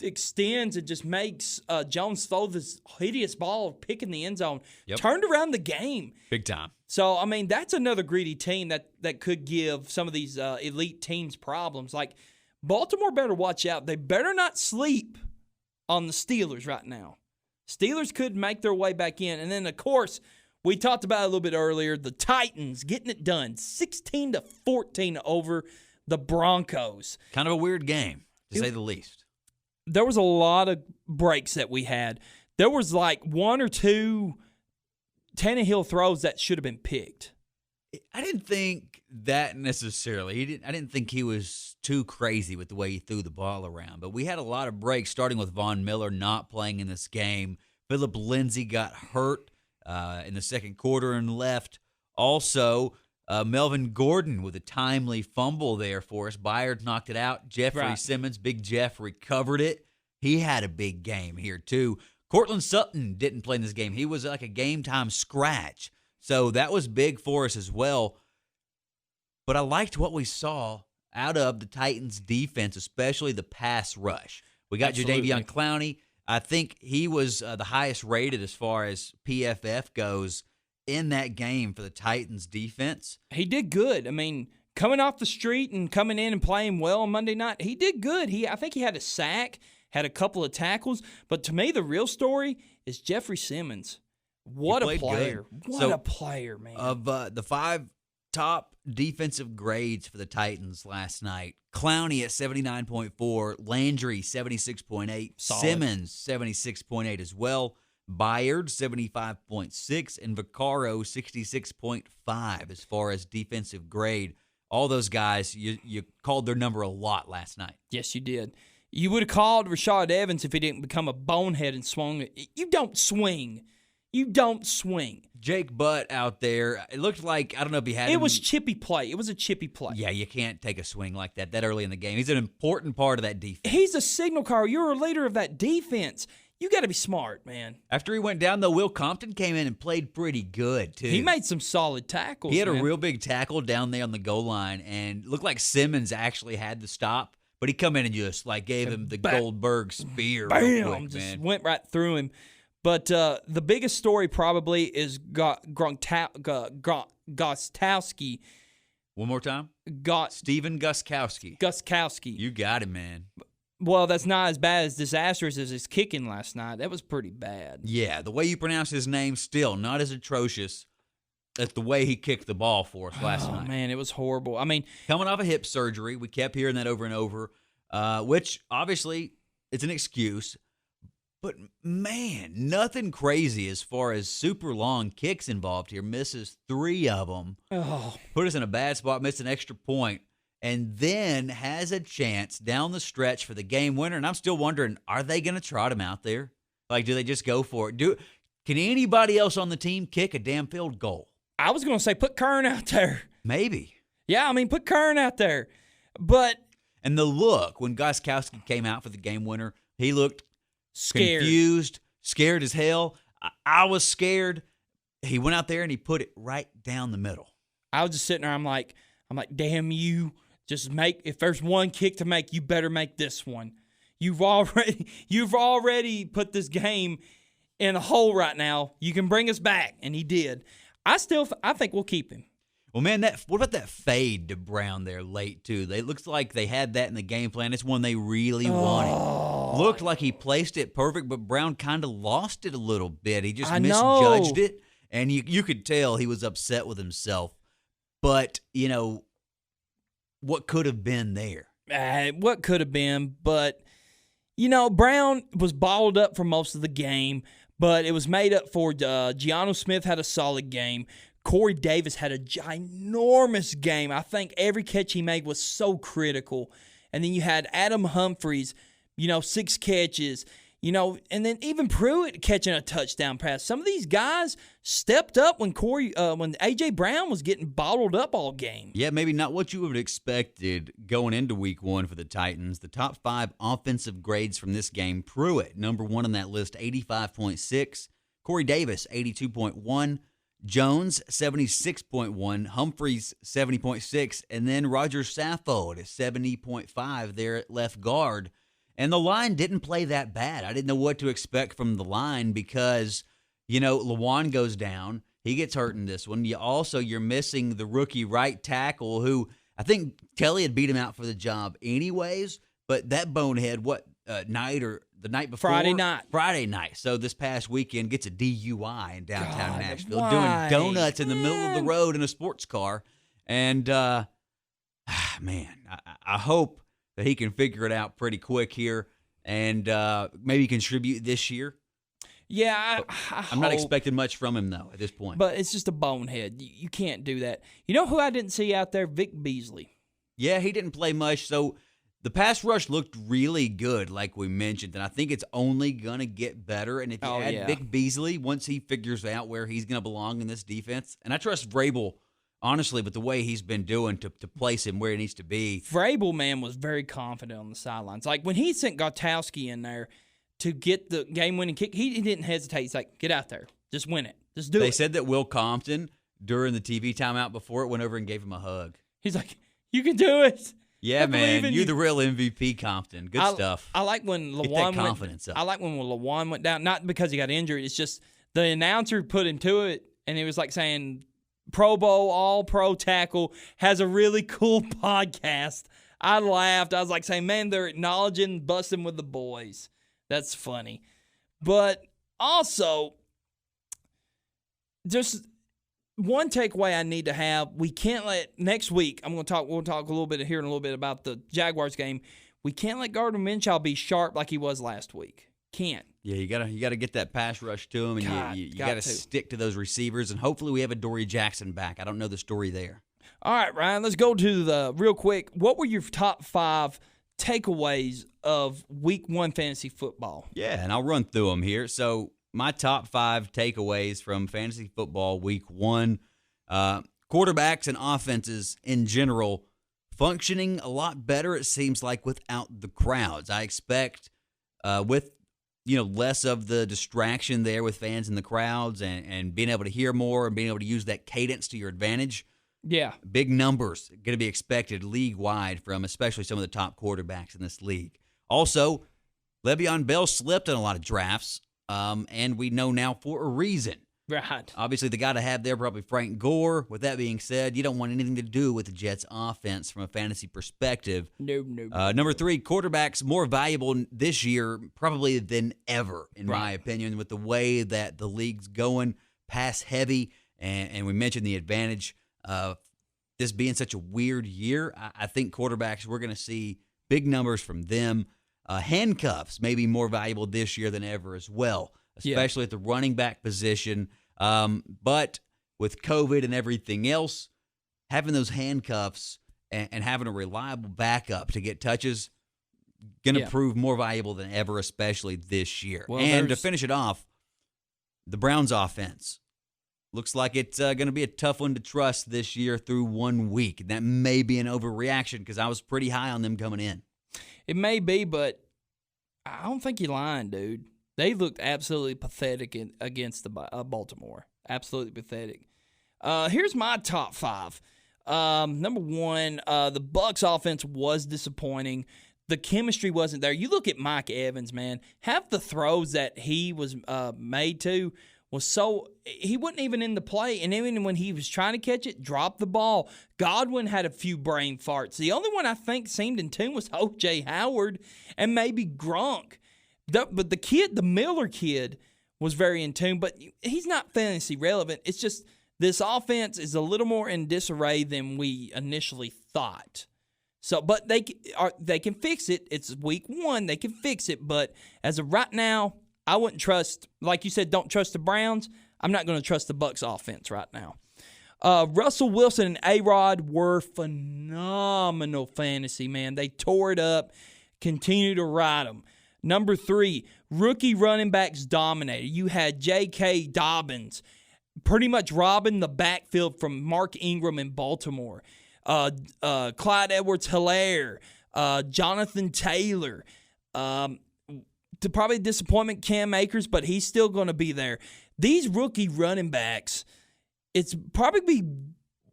extends and just makes Jones throw this hideous ball, picking the end zone. Yep. Turned around the game. Big time. So, I mean, that's another greedy team that could give some of these elite teams problems. Like, Baltimore better watch out. They better not sleep on the Steelers right now. Steelers could make their way back in. And then, of course, we talked about it a little bit earlier, the Titans getting it done, 16-14 over the Broncos. Kind of a weird game, to say the least. There was a lot of breaks that we had. There was like one or two Tannehill throws that should have been picked. I didn't think that necessarily. I didn't think he was too crazy with the way he threw the ball around. But we had a lot of breaks, starting with Von Miller not playing in this game. Philip Lindsay got hurt in the second quarter and left. Also, Melvin Gordon with a timely fumble there for us. Byard knocked it out. Jeffrey Simmons, Big Jeff, recovered it. He had a big game here, too. Cortland Sutton didn't play in this game. He was like a game-time scratch. So that was big for us as well. But I liked what we saw out of the Titans' defense, especially the pass rush. We got Jadeveon Clowney. I think he was the highest rated as far as PFF goes in that game for the Titans' defense. He did good. I mean, coming off the street and coming in and playing well on Monday night, he did good. I think he had a sack, had a couple of tackles. But to me, the real story is Jeffrey Simmons. What a player. Good. What a player, man. Of the 5 top defensive grades for the Titans last night, Clowney at 79.4, Landry 76.8, Simmons 76.8 as well, Byard 75.6, and Vaccaro 66.5 as far as defensive grade. All those guys, you called their number a lot last night. Yes, you did. You would have called Rashad Evans if he didn't become a bonehead and swung. You don't swing. You don't swing. Jake Butt out there, it looked like, I don't know if he had It was chippy play. It was a chippy play. Yeah, you can't take a swing like that early in the game. He's an important part of that defense. He's a signal caller. You're a leader of that defense. You got to be smart, man. After he went down, though, Will Compton came in and played pretty good, too. He made some solid tackles. He had a real big tackle down there on the goal line, and looked like Simmons actually had the stop, but he come in and just like gave him the Goldberg spear. Bam! Real quick, just man. went right through him. But the biggest story probably is Gostkowski. One more time? Steven Gostkowski. Gostkowski. You got him, man. Well, that's not as bad as disastrous as his kicking last night. That was pretty bad. Yeah, the way you pronounce his name still not as atrocious as the way he kicked the ball for us last night. Oh, man, it was horrible. I mean, coming off a hip surgery, we kept hearing that over and over, which obviously it's an excuse. But, man, nothing crazy as far as super long kicks involved here. Misses 3 of them. Oh. Put us in a bad spot, missed an extra point, and then has a chance down the stretch for the game winner. And I'm still wondering, are they going to trot him out there? Like, do they just go for it? Can anybody else on the team kick a damn field goal? I was going to say put Kern out there. Maybe. Yeah, I mean, put Kern out there. But. And the look, when Gostkowski came out for the game winner, he looked scared. Confused, scared as hell. I was scared. He went out there and he put it right down the middle. I was just sitting there. I'm like, damn you. Just if there's one kick to make, you better make this one. You've already put this game in a hole right now. You can bring us back. And he did. I think we'll keep him. Well, man, what about that fade to Brown there late, too? It looks like they had that in the game plan. It's one they really wanted. Looked like he placed it perfect, but Brown kind of lost it a little bit. He just misjudged it, and you could tell he was upset with himself. But, what could have been there? What could have been, but, Brown was balled up for most of the game, but it was made up for. Gianno Smith had a solid game. Corey Davis had a ginormous game. I think every catch he made was so critical. And then you had Adam Humphries, 6 catches, and then even Pruitt catching a touchdown pass. Some of these guys stepped up when A.J. Brown was getting bottled up all game. Yeah, maybe not what you would have expected going into week 1 for the Titans. The top 5 offensive grades from this game: Pruitt, number 1 on that list, 85.6. Corey Davis, 82.1. Jones, 76.1. Humphreys, 70.6. And then Roger Saffold is 70.5 there at left guard. And the line didn't play that bad. I didn't know what to expect from the line because, Lewan goes down. He gets hurt in this one. You're missing the rookie right tackle who I think Kelly had beat him out for the job anyways. But that bonehead, night or the night before? Friday night. So this past weekend gets a DUI in downtown Nashville. Why? Doing donuts in the middle of the road in a sports car. And, man, I hope that he can figure it out pretty quick here and maybe contribute this year. Yeah, I'm not expecting much from him, though, at this point. But it's just a bonehead. You can't do that. You know who I didn't see out there? Vic Beasley. Yeah, he didn't play much. So the pass rush looked really good, like we mentioned, and I think it's only going to get better. And if you add Vic Beasley, once he figures out where he's going to belong in this defense, and I trust Vrabel, honestly, but the way he's been doing to place him where he needs to be. Vrabel, man, was very confident on the sidelines. Like, when he sent Gotowski in there to get the game-winning kick, he didn't hesitate. He's like, get out there. Just win it. Just do it. They said that Will Compton, during the TV timeout before it, went over and gave him a hug. He's like, you can do it. Yeah, man. You're the real MVP, Compton. Good stuff. I like when Get that confidence up. I like when Lewan went down, not because he got injured. It's just the announcer put him to it, and it was like saying – Pro Bowl, All-Pro tackle, has a really cool podcast. I laughed. I was like saying, man, they're acknowledging busting with the boys. That's funny. But also, just one takeaway I need to have, we can't let, next week, we'll talk a little bit here in a little bit about the Jaguars game. We can't let Gardner Minshew be sharp like he was last week. Can't. Yeah, you gotta get that pass rush to him, and you gotta stick to those receivers, and hopefully we have a Dory Jackson back. I don't know the story there. All right, Ryan, let's go to the real quick. What were your top 5 takeaways of Week 1 fantasy football? Yeah, and I'll run through them here. So my top 5 takeaways from fantasy football Week 1: quarterbacks and offenses in general functioning a lot better. It seems like without the crowds. I expect with less of the distraction there with fans in the crowds and being able to hear more and being able to use that cadence to your advantage. Yeah. Big numbers going to be expected league-wide from especially some of the top quarterbacks in this league. Also, Le'Veon Bell slipped in a lot of drafts, and we know now for a reason. Right. Obviously, the guy to have there probably Frank Gore. With that being said, you don't want anything to do with the Jets' offense from a fantasy perspective. No. Number 3, quarterbacks more valuable this year probably than ever, in my opinion, with the way that the league's going, pass heavy, and we mentioned the advantage of this being such a weird year. I think quarterbacks, we're going to see big numbers from them. Handcuffs may be more valuable this year than ever as well, especially at the running back position. But with COVID and everything else, having those handcuffs and having a reliable backup to get touches going to prove more valuable than ever, especially this year. Well, and to finish it off, the Browns offense looks like it's going to be a tough one to trust this year through 1 week. That may be an overreaction because I was pretty high on them coming in. It may be, but I don't think you're lying, dude. They looked absolutely pathetic against the Baltimore. Absolutely pathetic. Here's my top 5. Number 1, the Bucs offense was disappointing. The chemistry wasn't there. You look at Mike Evans, man. Half the throws that he was made to was so – he wasn't even in the play. And even when he was trying to catch it, dropped the ball. Godwin had a few brain farts. The only one I think seemed in tune was O.J. Howard and maybe Gronk. But the Miller kid was very in tune, but he's not fantasy relevant. It's just this offense is a little more in disarray than we initially thought. So, but they can fix it. It's week 1. They can fix it. But as of right now, I wouldn't trust, like you said, don't trust the Browns. I'm not going to trust the Bucs offense right now. Russell Wilson and A-Rod were phenomenal fantasy, man. They tore it up, continue to ride them. Number 3, rookie running backs dominated. You had J.K. Dobbins pretty much robbing the backfield from Mark Ingram in Baltimore. Clyde Edwards-Helaire, Jonathan Taylor. Probably disappointment, Cam Akers, but he's still going to be there. These rookie running backs, it's probably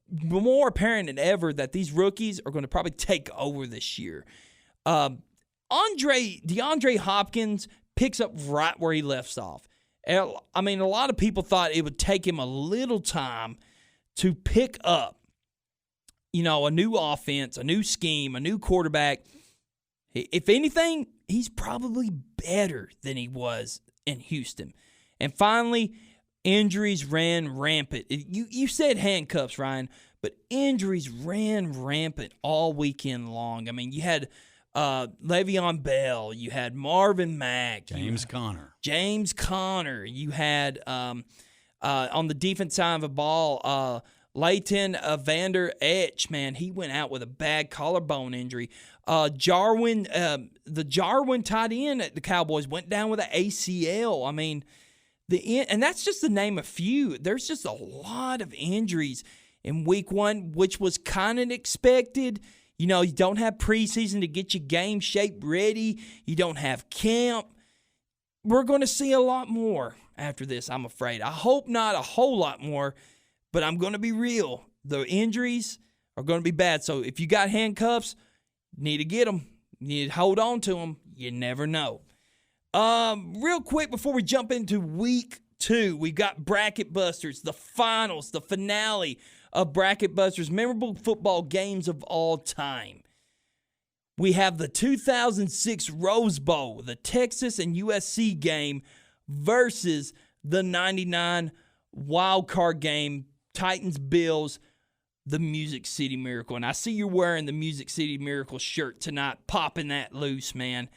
more apparent than ever that these rookies are going to probably take over this year. DeAndre Hopkins picks up right where he left off. I mean, a lot of people thought it would take him a little time to pick up, a new offense, a new scheme, a new quarterback. If anything, he's probably better than he was in Houston. And finally, injuries ran rampant. You said handcuffs, Ryan, but injuries ran rampant all weekend long. I mean, you had Le'Veon Bell, you had Marvin Mack, James Conner. You had on the defense side of the ball, Leighton Vander Esch, man, he went out with a bad collarbone injury. The Jarwin tight end at the Cowboys went down with an ACL. I mean, and that's just to name a few. There's just a lot of injuries in week 1, which was kind of expected. You don't have preseason to get your game shape ready. You don't have camp. We're going to see a lot more after this, I'm afraid. I hope not a whole lot more, but I'm going to be real. The injuries are going to be bad. So if you got handcuffs, you need to get them. You need to hold on to them. You never know. Real quick before we jump into week 2, we got Bracket Busters, the finals, the finale of Bracket Busters, memorable football games of all time. We have the 2006 Rose Bowl, the Texas and USC game versus the 99 wild card game, Titans-Bills, the Music City Miracle. And I see you're wearing the Music City Miracle shirt tonight, popping that loose, man.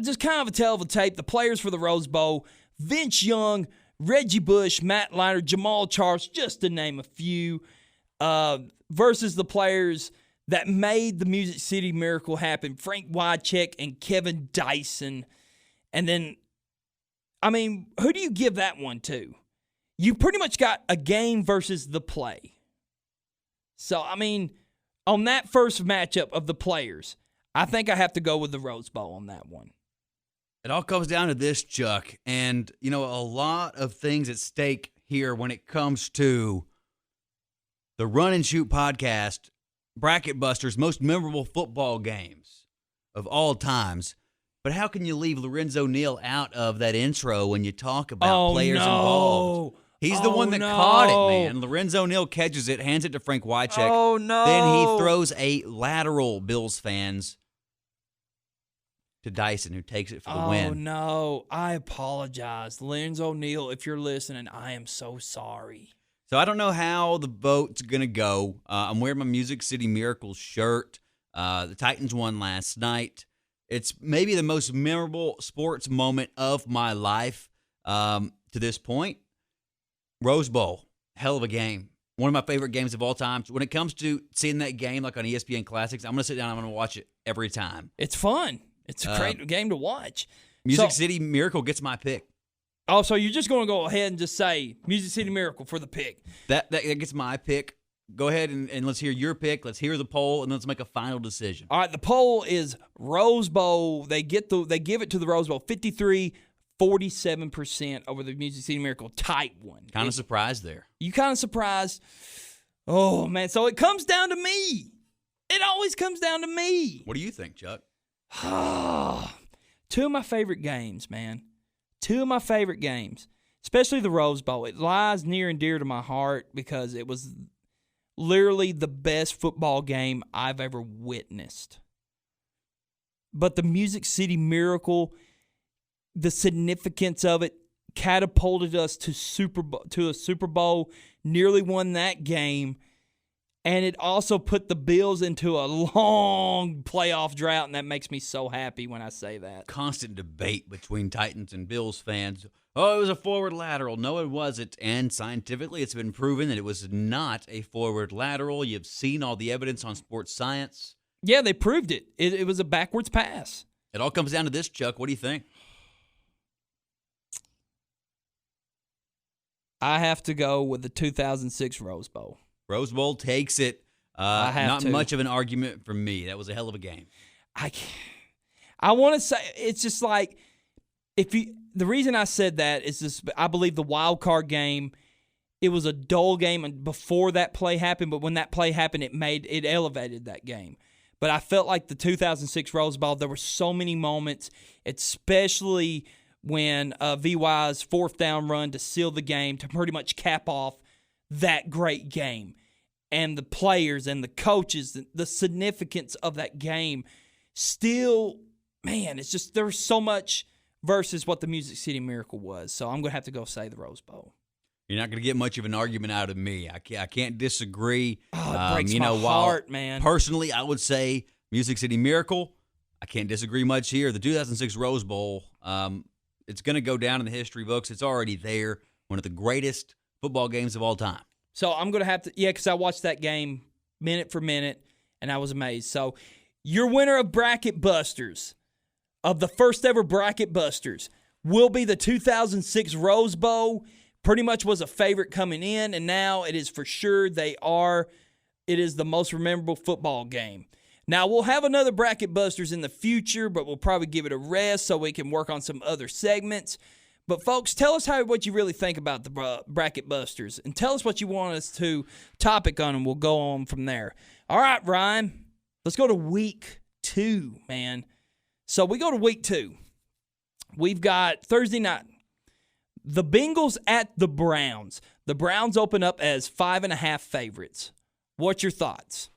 Just kind of a tale of a tape. The players for the Rose Bowl, Vince Young, Reggie Bush, Matt Leinart, Jamal Charles, just to name a few, versus the players that made the Music City Miracle happen, Frank Wycheck and Kevin Dyson. And then, I mean, who do you give that one to? You pretty much got a game versus the play. So, I mean, on that first matchup of the players, I think I have to go with the Rose Bowl on that one. It all comes down to this, Chuck, and, a lot of things at stake here when it comes to the Run and Shoot podcast, Bracket Busters, most memorable football games of all times. But how can you leave Lorenzo Neal out of that intro when you talk about players involved? He's the one that caught it, man. Lorenzo Neal catches it, hands it to Frank Wycheck. Oh, no. Then he throws a lateral, Bills fans, to Dyson, who takes it for the win. Oh, no. I apologize. Lorenzo Neal, if you're listening, I am so sorry. So I don't know how the vote's going to go. I'm wearing my Music City Miracle shirt. The Titans won last night. It's maybe the most memorable sports moment of my life to this point. Rose Bowl, hell of a game. One of my favorite games of all time. When it comes to seeing that game like on ESPN Classics, I'm going to sit down and I'm going to watch it every time. It's fun. It's a great game to watch. Music City Miracle gets my pick. Oh, so you're just going to go ahead and just say Music City Miracle for the pick. That gets my pick. Go ahead and let's hear your pick. Let's hear the poll, and let's make a final decision. All right, the poll is Rose Bowl. They give it to the Rose Bowl 47% over the Music City Miracle. Tight one. Kind of surprised there. You kind of surprised? Oh, man. So it comes down to me. It always comes down to me. What do you think, Chuck? Two of my favorite games, man. Two of my favorite games, especially the Rose Bowl. It lies near and dear to my heart because it was literally the best football game I've ever witnessed. But the Music City Miracle, the significance of it, catapulted us to a Super Bowl, nearly won that game. And it also put the Bills into a long playoff drought, and that makes me so happy when I say that. Constant debate between Titans and Bills fans. Oh, it was a forward lateral. No, it wasn't. And scientifically, it's been proven that it was not a forward lateral. You've seen all the evidence on sports science. Yeah, they proved it. It was a backwards pass. It all comes down to this, Chuck. What do you think? I have to go with the 2006 Rose Bowl. Rose Bowl takes it. Not much of an argument from me. That was a hell of a game. I want to say it's just like the reason I said that is just I believe the wild card game. It was a dull game and before that play happened, but when that play happened, it elevated that game. But I felt like the 2006 Rose Bowl, there were so many moments, especially when VY's fourth down run to seal the game, to pretty much cap off that great game. And the players and the coaches, the significance of that game still, man, it's just there's so much versus what the Music City Miracle was. So I'm going to have to go say the Rose Bowl. You're not going to get much of an argument out of me. I can't disagree. Oh, it breaks my heart, man. Personally, I would say Music City Miracle. I can't disagree much here. The 2006 Rose Bowl, it's going to go down in the history books. It's already there. One of the greatest football games of all time. So I'm going to have to, because I watched that game minute for minute, and I was amazed. So your winner of Bracket Busters, of the first ever Bracket Busters, will be the 2006 Rose Bowl. Pretty much was a favorite coming in, and now it is for sure it is the most memorable football game. Now, we'll have another Bracket Busters in the future, but we'll probably give it a rest so we can work on some other segments. But, folks, tell us what you really think about the Bracket Busters, and tell us what you want us to topic on, and we'll go on from there. All right, Ryan, let's go to week 2, man. So we go to week 2. We've got Thursday night. The Bengals at the Browns. The Browns open up as 5.5 favorites. What's your thoughts?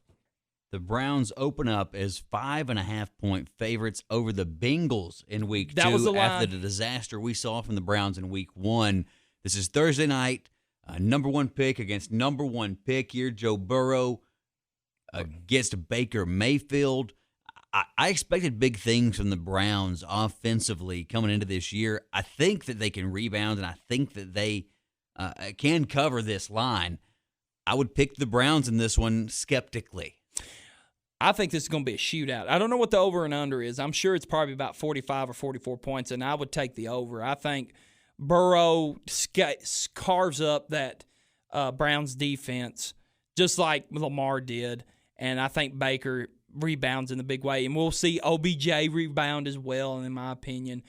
The Browns open up as 5.5-point favorites over the Bengals in week 2 after the disaster we saw from the Browns in week 1. This is Thursday night, number 1 pick against number 1 pick here, Joe Burrow against Baker Mayfield. I expected big things from the Browns offensively coming into this year. I think that they can rebound, and I think that they can cover this line. I would pick the Browns in this one skeptically. I think this is going to be a shootout. I don't know what the over and under is. I'm sure it's probably about 45 or 44 points, and I would take the over. I think Burrow carves up that Browns defense just like Lamar did, and I think Baker rebounds in the big way. And we'll see OBJ rebound as well, in my opinion.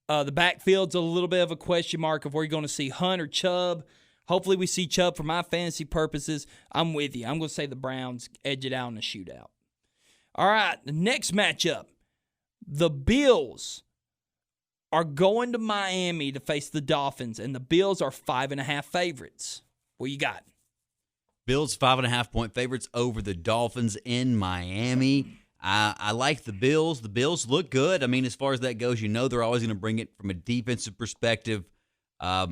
The backfield's a little bit of a question mark of where you're going to see Hunt or Chubb. Hopefully we see Chubb for my fantasy purposes. I'm with you. I'm going to say the Browns edge it out in a shootout. All right, the next matchup. The Bills are going to Miami to face the Dolphins, and the Bills are 5.5 favorites. What you got? Bills 5.5-point favorites over the Dolphins in Miami. I like the Bills. The Bills look good. I mean, as far as that goes, they're always going to bring it from a defensive perspective. I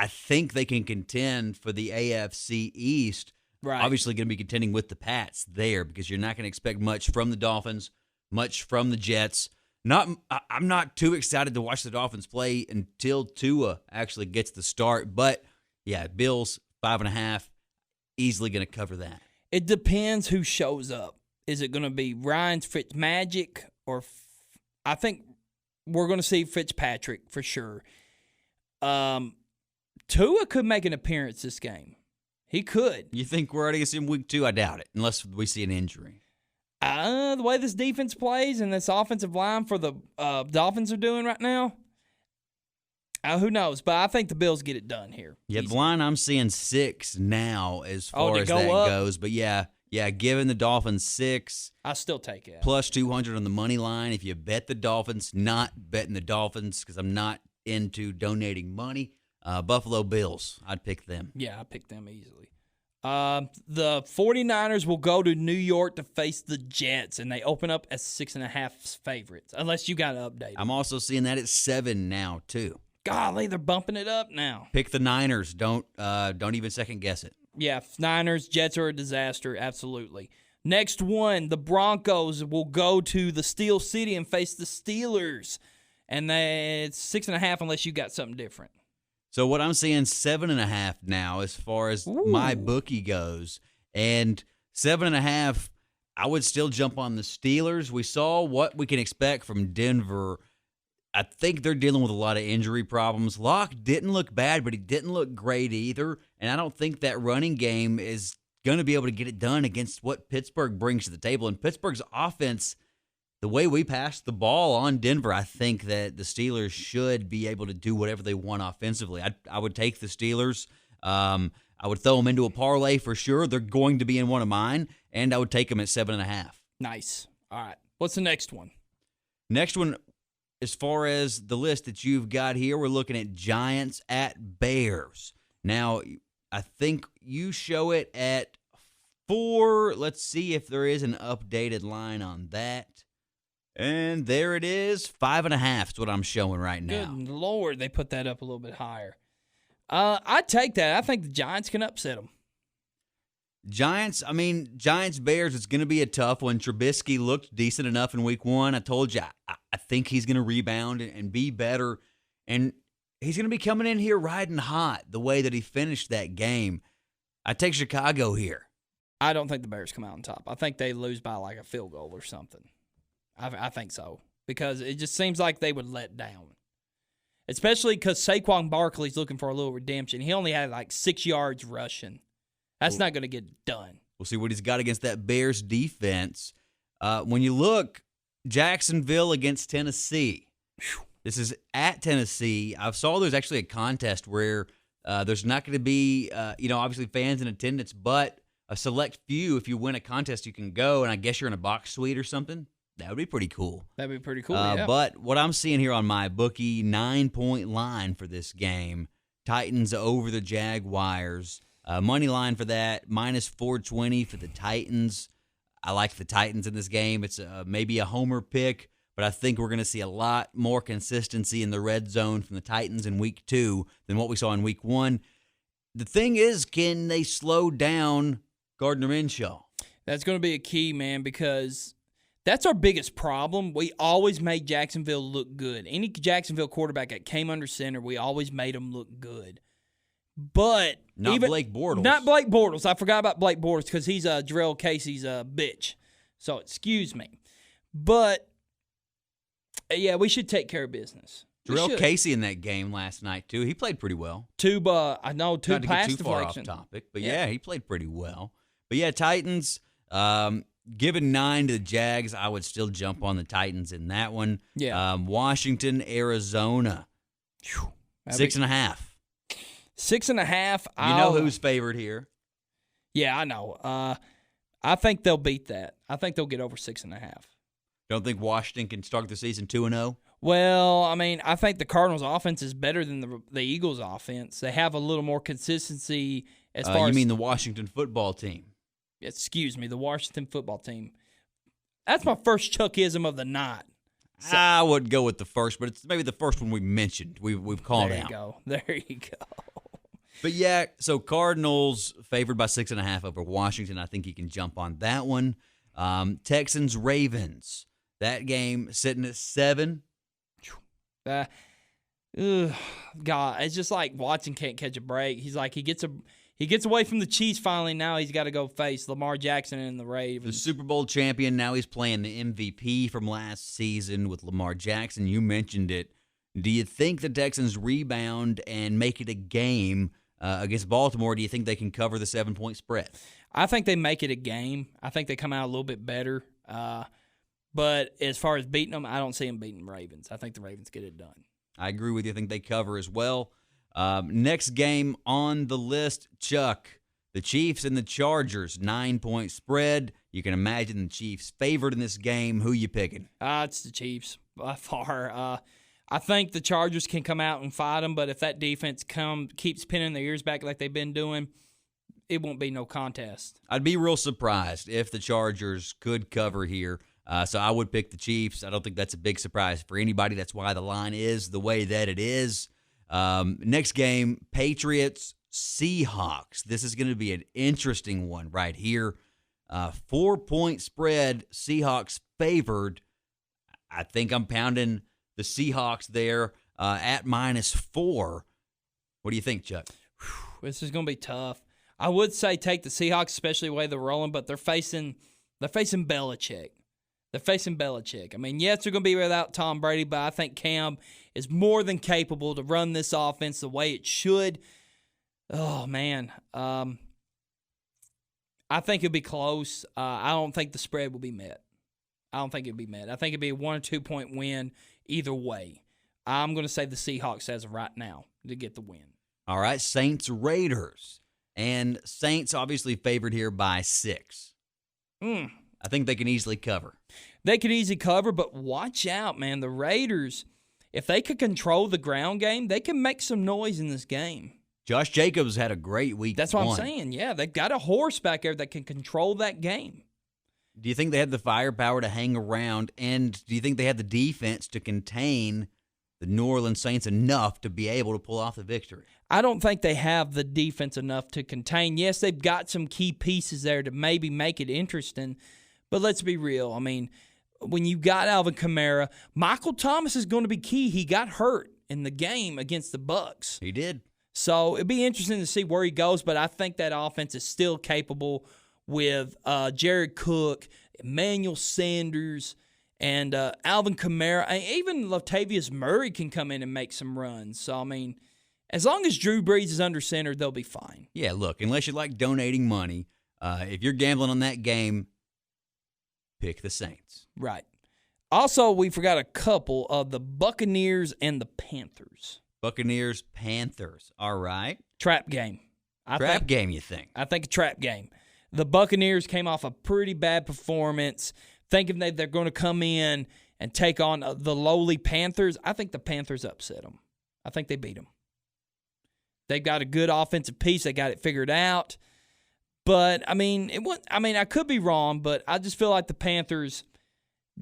think they can contend for the AFC East. Right. Obviously going to be contending with the Pats there because you're not going to expect much from the Dolphins, much from the Jets. I'm not too excited to watch the Dolphins play until Tua actually gets the start. But, yeah, Bills 5.5, easily going to cover that. It depends who shows up. Is it going to be Ryan Fitzmagic or I think we're going to see Fitzpatrick for sure. Tua could make an appearance this game. He could. You think we're already going to see him week 2? I doubt it, unless we see an injury. The way this defense plays and this offensive line for the Dolphins are doing right now, who knows? But I think the Bills get it done here. Yeah, the line I'm seeing 6 now as far as that goes. But, yeah, giving the Dolphins 6. I still take it. Plus 200 on the money line. If you bet the Dolphins, not betting the Dolphins because I'm not into donating money. Buffalo Bills, I'd pick them. Yeah, I'd pick them easily. The 49ers will go to New York to face the Jets, and they open up as 6.5 favorites, unless you got to update it. I'm also seeing that at 7 now, too. Golly, they're bumping it up now. Pick the Niners. Don't even second guess it. Yeah, Niners, Jets are a disaster, absolutely. Next one, the Broncos will go to the Steel City and face the Steelers. And it's 6.5 unless you got something different. So what I'm seeing 7.5 now as far as my bookie goes. And 7.5, I would still jump on the Steelers. We saw what we can expect from Denver. I think they're dealing with a lot of injury problems. Locke didn't look bad, but he didn't look great either. And I don't think that running game is going to be able to get it done against what Pittsburgh brings to the table. And Pittsburgh's offense, the way we pass the ball on Denver, I think that the Steelers should be able to do whatever they want offensively. I would take the Steelers. I would throw them into a parlay for sure. They're going to be in one of mine, and I would take them at 7.5. Nice. All right. What's the next one? Next one, as far as the list that you've got here, we're looking at Giants at Bears. Now, I think you show it at 4. Let's see if there is an updated line on that. And there it is, 5.5 is what I'm showing right now. Good Lord, they put that up a little bit higher. I'd take that. I think the Giants can upset them. Giants, Bears, it's going to be a tough one. Trubisky looked decent enough in week 1. I told you, I think he's going to rebound and be better. And he's going to be coming in here riding hot the way that he finished that game. I take Chicago here. I don't think the Bears come out on top. I think they lose by like a field goal or something. I think so. Because it just seems like they would let down. Especially because Saquon Barkley's looking for a little redemption. He only had like 6 yards rushing. That's not going to get done. We'll see what he's got against that Bears defense. When you look, Jacksonville against Tennessee. This is at Tennessee. I saw there's actually a contest where there's not going to be, obviously fans in attendance, but a select few. If you win a contest, you can go, and I guess you're in a box suite or something. That would be pretty cool. That'd be pretty cool, yeah. But what I'm seeing here on my bookie, 9-point line for this game. Titans over the Jaguars. Money line for that, minus 420 for the Titans. I like the Titans in this game. It's maybe a homer pick, but I think we're going to see a lot more consistency in the red zone from the Titans in week 2 than what we saw in week 1. The thing is, can they slow down Gardner Minshew? That's going to be a key, man, because that's our biggest problem. We always made Jacksonville look good. Any Jacksonville quarterback that came under center, we always made them look good. But not Blake Bortles. Not Blake Bortles. I forgot about Blake Bortles because he's Jarrell Casey's bitch. So excuse me. But, yeah, we should take care of business. Jarrell Casey in that game last night, too. He played pretty well. Two pass Not to get too far off deflection. topic, but yeah, he played pretty well. But yeah, Titans, given 9 to the Jags, I would still jump on the Titans in that one. Yeah. Washington, Arizona, 6.5. 6.5. You know who's favored here? Yeah, I know. I think they'll beat that. I think they'll get over 6.5. Don't think Washington can start the season 2-0? Well, I think the Cardinals' offense is better than the Eagles' offense. They have a little more consistency as far as... You mean the Washington football team? Excuse me, the Washington football team. That's my first Chuckism of the night. So, I would go with the first, but it's maybe the first one we mentioned. We've called out. There you go. But yeah, so Cardinals favored by 6.5 over Washington. I think you can jump on that one. Texans, Ravens. That game sitting at 7. God, it's just like Watson can't catch a break. He's like he gets away from the Chiefs finally. Now he's got to go face Lamar Jackson and the Ravens. The Super Bowl champion. Now he's playing the MVP from last season with Lamar Jackson. You mentioned it. Do you think the Texans rebound and make it a game against Baltimore? Do you think they can cover the 7-point spread? I think they make it a game. I think they come out a little bit better. But as far as beating them, I don't see them beating the Ravens. I think the Ravens get it done. I agree with you. I think they cover as well. Next game on the list, Chuck. The Chiefs and the Chargers, 9-point spread. You can imagine the Chiefs favored in this game. Who you picking? It's the Chiefs by far. I think the Chargers can come out and fight them, but if that defense keeps pinning their ears back like they've been doing, it won't be no contest. I'd be real surprised if the Chargers could cover here. So I would pick the Chiefs. I don't think that's a big surprise for anybody. That's why the line is the way that it is. Next game, Patriots, Seahawks. This is going to be an interesting one right here. 4-point spread, Seahawks favored. I think I'm pounding the Seahawks there at -4. What do you think, Chuck? This is going to be tough. I would say take the Seahawks, especially the way they're rolling, but they're facing Belichick. They're facing Belichick. I mean, yes, they're going to be without Tom Brady, but I think Cam is more than capable to run this offense the way it should. Oh, man. I think it'll be close. I don't think the spread will be met. I think it'll be a 1 or 2 point win either way. I'm going to say the Seahawks as of right now to get the win. All right, Saints Raiders. And Saints obviously favored here by 6. I think they can easily cover. They could easily cover, but watch out, man. The Raiders, if they could control the ground game, they can make some noise in this game. Josh Jacobs had a great week. That's what I'm saying. Yeah, they've got a horse back there that can control that game. Do you think they had the firepower to hang around, and do you think they had the defense to contain the New Orleans Saints enough to be able to pull off the victory? I don't think they have the defense enough to contain. Yes, they've got some key pieces there to maybe make it interesting, but let's be real. I mean, when you got Alvin Kamara, Michael Thomas is going to be key. He got hurt in the game against the Bucs. He did. So it'd be interesting to see where he goes, but I think that offense is still capable with Jared Cook, Emmanuel Sanders, and Alvin Kamara. Even Latavius Murray can come in and make some runs. So, I mean, as long as Drew Brees is under center, they'll be fine. Yeah, look, unless you like donating money, if you're gambling on that game, pick the Saints. Right. Also, we forgot a couple of the Buccaneers and the Panthers. Buccaneers, Panthers. All right. Trap game. Trap game, you think? I think a trap game. The Buccaneers came off a pretty bad performance, thinking that they're going to come in and take on the lowly Panthers. I think the Panthers upset them. I think they beat them. They've got a good offensive piece. They got it figured out. But, I mean, I could be wrong, but I just feel like the Panthers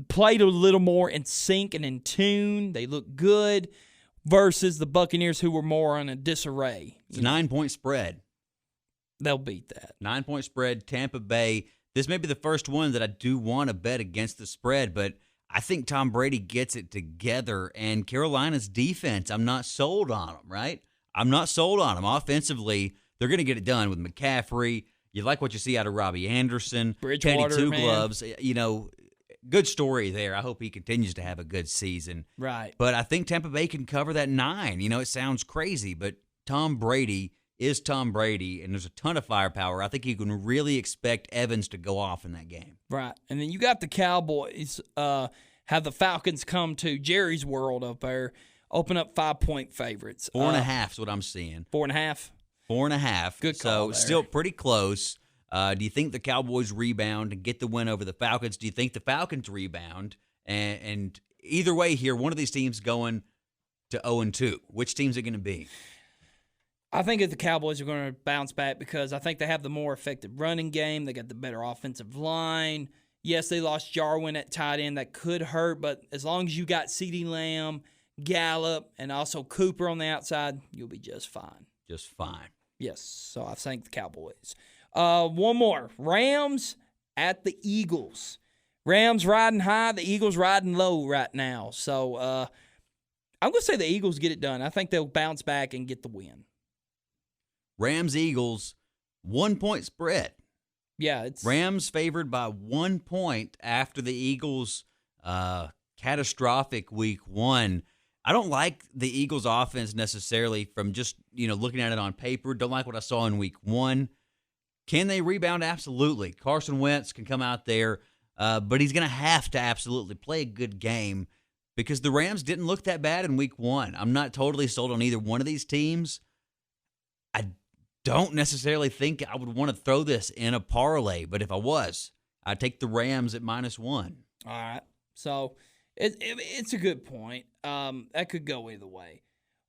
played a little more in sync and in tune. They look good versus the Buccaneers, who were more on a disarray. It's a 9-point spread. They'll beat that. 9-point spread, Tampa Bay. This may be the first one that I do want to bet against the spread, but I think Tom Brady gets it together. And Carolina's defense, I'm not sold on them, right? I'm not sold on them. Offensively, they're going to get it done with McCaffrey. You like what you see out of Robbie Anderson. Bridgewater, Teddy Two man. Gloves. You know, good story there. I hope he continues to have a good season. Right. But I think Tampa Bay can cover that 9. You know, it sounds crazy, but Tom Brady is Tom Brady, and there's a ton of firepower. I think you can really expect Evans to go off in that game. Right. And then you got the Cowboys, have the Falcons come to Jerry's World up there, open up 5-point favorites. 4.5 is what I'm seeing. 4.5? 4.5. Good call So there. still pretty close. Do you think the Cowboys rebound and get the win over the Falcons? Do you think the Falcons rebound? And either way here, one of these teams going to 0-2. Which team's it going to be? I think that the Cowboys are going to bounce back because I think they have the more effective running game. They got the better offensive line. Yes, they lost Jarwin at tight end. That could hurt, but as long as you got CeeDee Lamb, Gallup, and also Cooper on the outside, you'll be just fine. Just fine. Yes, so I think the Cowboys. One more. Rams at the Eagles. Rams riding high, the Eagles riding low right now. So I'm going to say the Eagles get it done. I think they'll bounce back and get the win. Rams-Eagles, 1-point spread. Yeah, it's Rams favored by 1 point after the Eagles' catastrophic week 1. I don't like the Eagles' offense necessarily from just, looking at it on paper. Don't like what I saw in week 1. Can they rebound? Absolutely. Carson Wentz can come out there, but he's going to have to absolutely play a good game because the Rams didn't look that bad in week 1. I'm not totally sold on either one of these teams. I don't necessarily think I would want to throw this in a parlay, but if I was, I'd take the Rams at -1. all right. So it's a good point. That could go either way.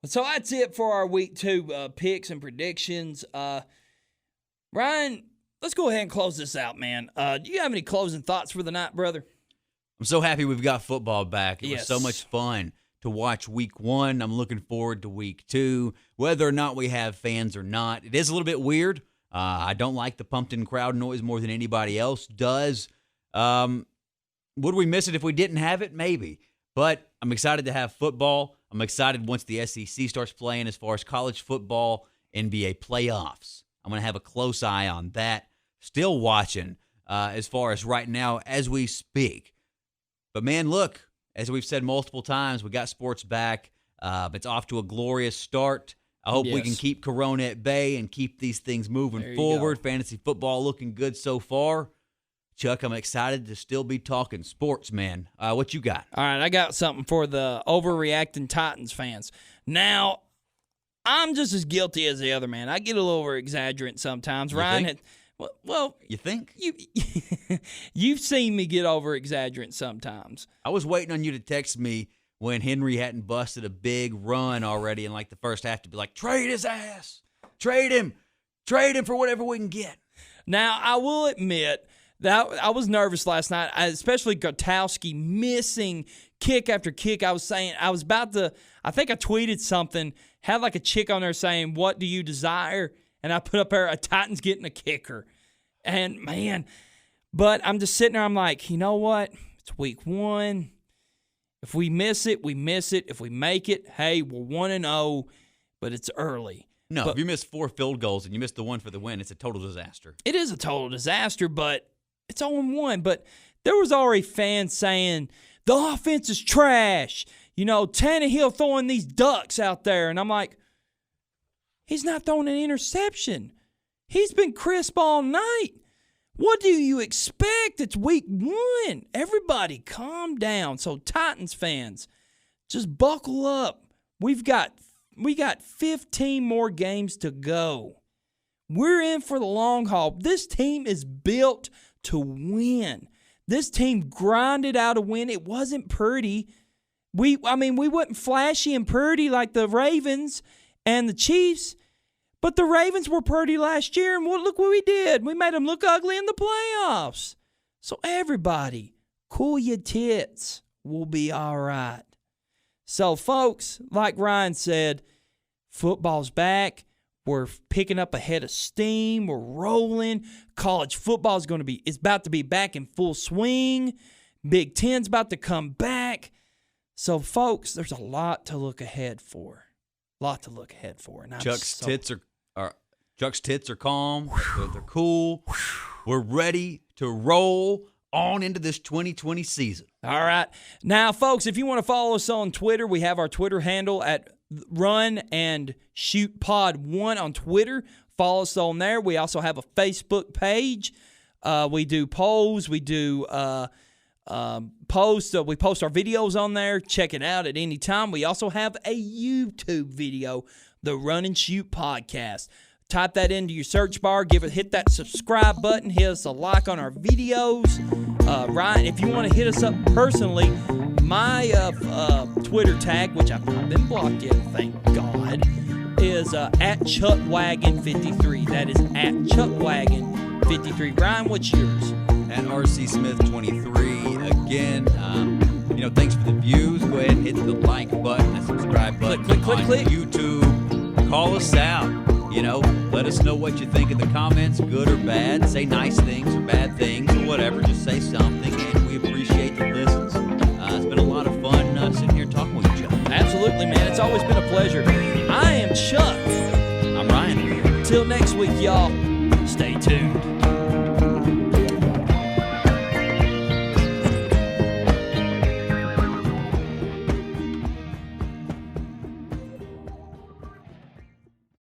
So that's it for our week 2 picks and predictions. Ryan, let's go ahead and close this out, man. Do you have any closing thoughts for the night, brother? I'm so happy we've got football back. It was Yes. so much fun to watch week 1. I'm looking forward to week 2, whether or not we have fans or not. It is a little bit weird. I don't like the pumped-in crowd noise more than anybody else does. Would we miss it if we didn't have it? Maybe. But I'm excited to have football. I'm excited once the SEC starts playing as far as college football, NBA playoffs. I'm going to have a close eye on that. Still watching as far as right now as we speak. But, man, look, as we've said multiple times, we got sports back. It's off to a glorious start. I hope we can keep Corona at bay and keep these things moving forward. Fantasy football looking good so far. Chuck, I'm excited to still be talking sports, man. What you got? All right, I got something for the overreacting Titans fans. Now, I'm just as guilty as the other man. I get a little over-exaggerant sometimes. Ryan, well, you think? You've seen me get over-exaggerant sometimes. I was waiting on you to text me when Henry hadn't busted a big run already in like the first half to be like, trade his ass. Trade him for whatever we can get. Now, I will admit that I was nervous last night, especially Gutowski missing kick after kick. I think I tweeted something, had like a chick on there saying, what do you desire? And I put up there, a Titans getting a kicker. And, man, but I'm just sitting there, I'm like, you know what? It's week 1. If we miss it, we miss it. If we make it, hey, we're 1-0, but it's early. No, if you miss 4 field goals and you miss the one for the win, it's a total disaster. It is a total disaster, but it's 0-1. But there was already fans saying, the offense is trash. You know, Tannehill throwing these ducks out there. And I'm like, he's not throwing an interception. He's been crisp all night. What do you expect? It's week 1. Everybody calm down. So Titans fans, just buckle up. We got 15 more games to go. We're in for the long haul. This team is built to win. This team grinded out a win. It wasn't pretty. We wasn't flashy and pretty like the Ravens and the Chiefs, but the Ravens were pretty last year, and look what we did. We made them look ugly in the playoffs. So everybody, cool your tits. We'll be all right. So, folks, like Ryan said, football's back. We're picking up a head of steam. We're rolling. College football is about to be back in full swing. Big Ten's about to come back. So, folks, there's a lot to look ahead for. And Chuck's tits are calm. They're cool. We're ready to roll on into this 2020 season. All right. Now, folks, if you want to follow us on Twitter, we have our Twitter handle at Run and Shoot Pod 1 on Twitter. Follow us on there. We also have a Facebook page. We do polls. We do posts. We post our videos on there. Check it out at any time. We also have a YouTube video, the Run and Shoot Podcast. Type that into your search bar. Hit that subscribe button. Hit us a like on our videos. Ryan, if you want to hit us up personally, my Twitter tag, which I've not been blocked yet, thank God, is at ChuckWagon53. That is at ChuckWagon53. Ryan, what's yours? At RC Smith 23. Again, thanks for the views. Go ahead and hit the like button, the subscribe button on YouTube. Call us out. Let us know what you think in the comments, good or bad. Say nice things or bad things or whatever. Just say something, and we appreciate the listens. It's been a lot of fun sitting here talking with each other. Absolutely, man. It's always been a pleasure. I am Chuck. I'm Ryan. Till next week, y'all. Stay tuned.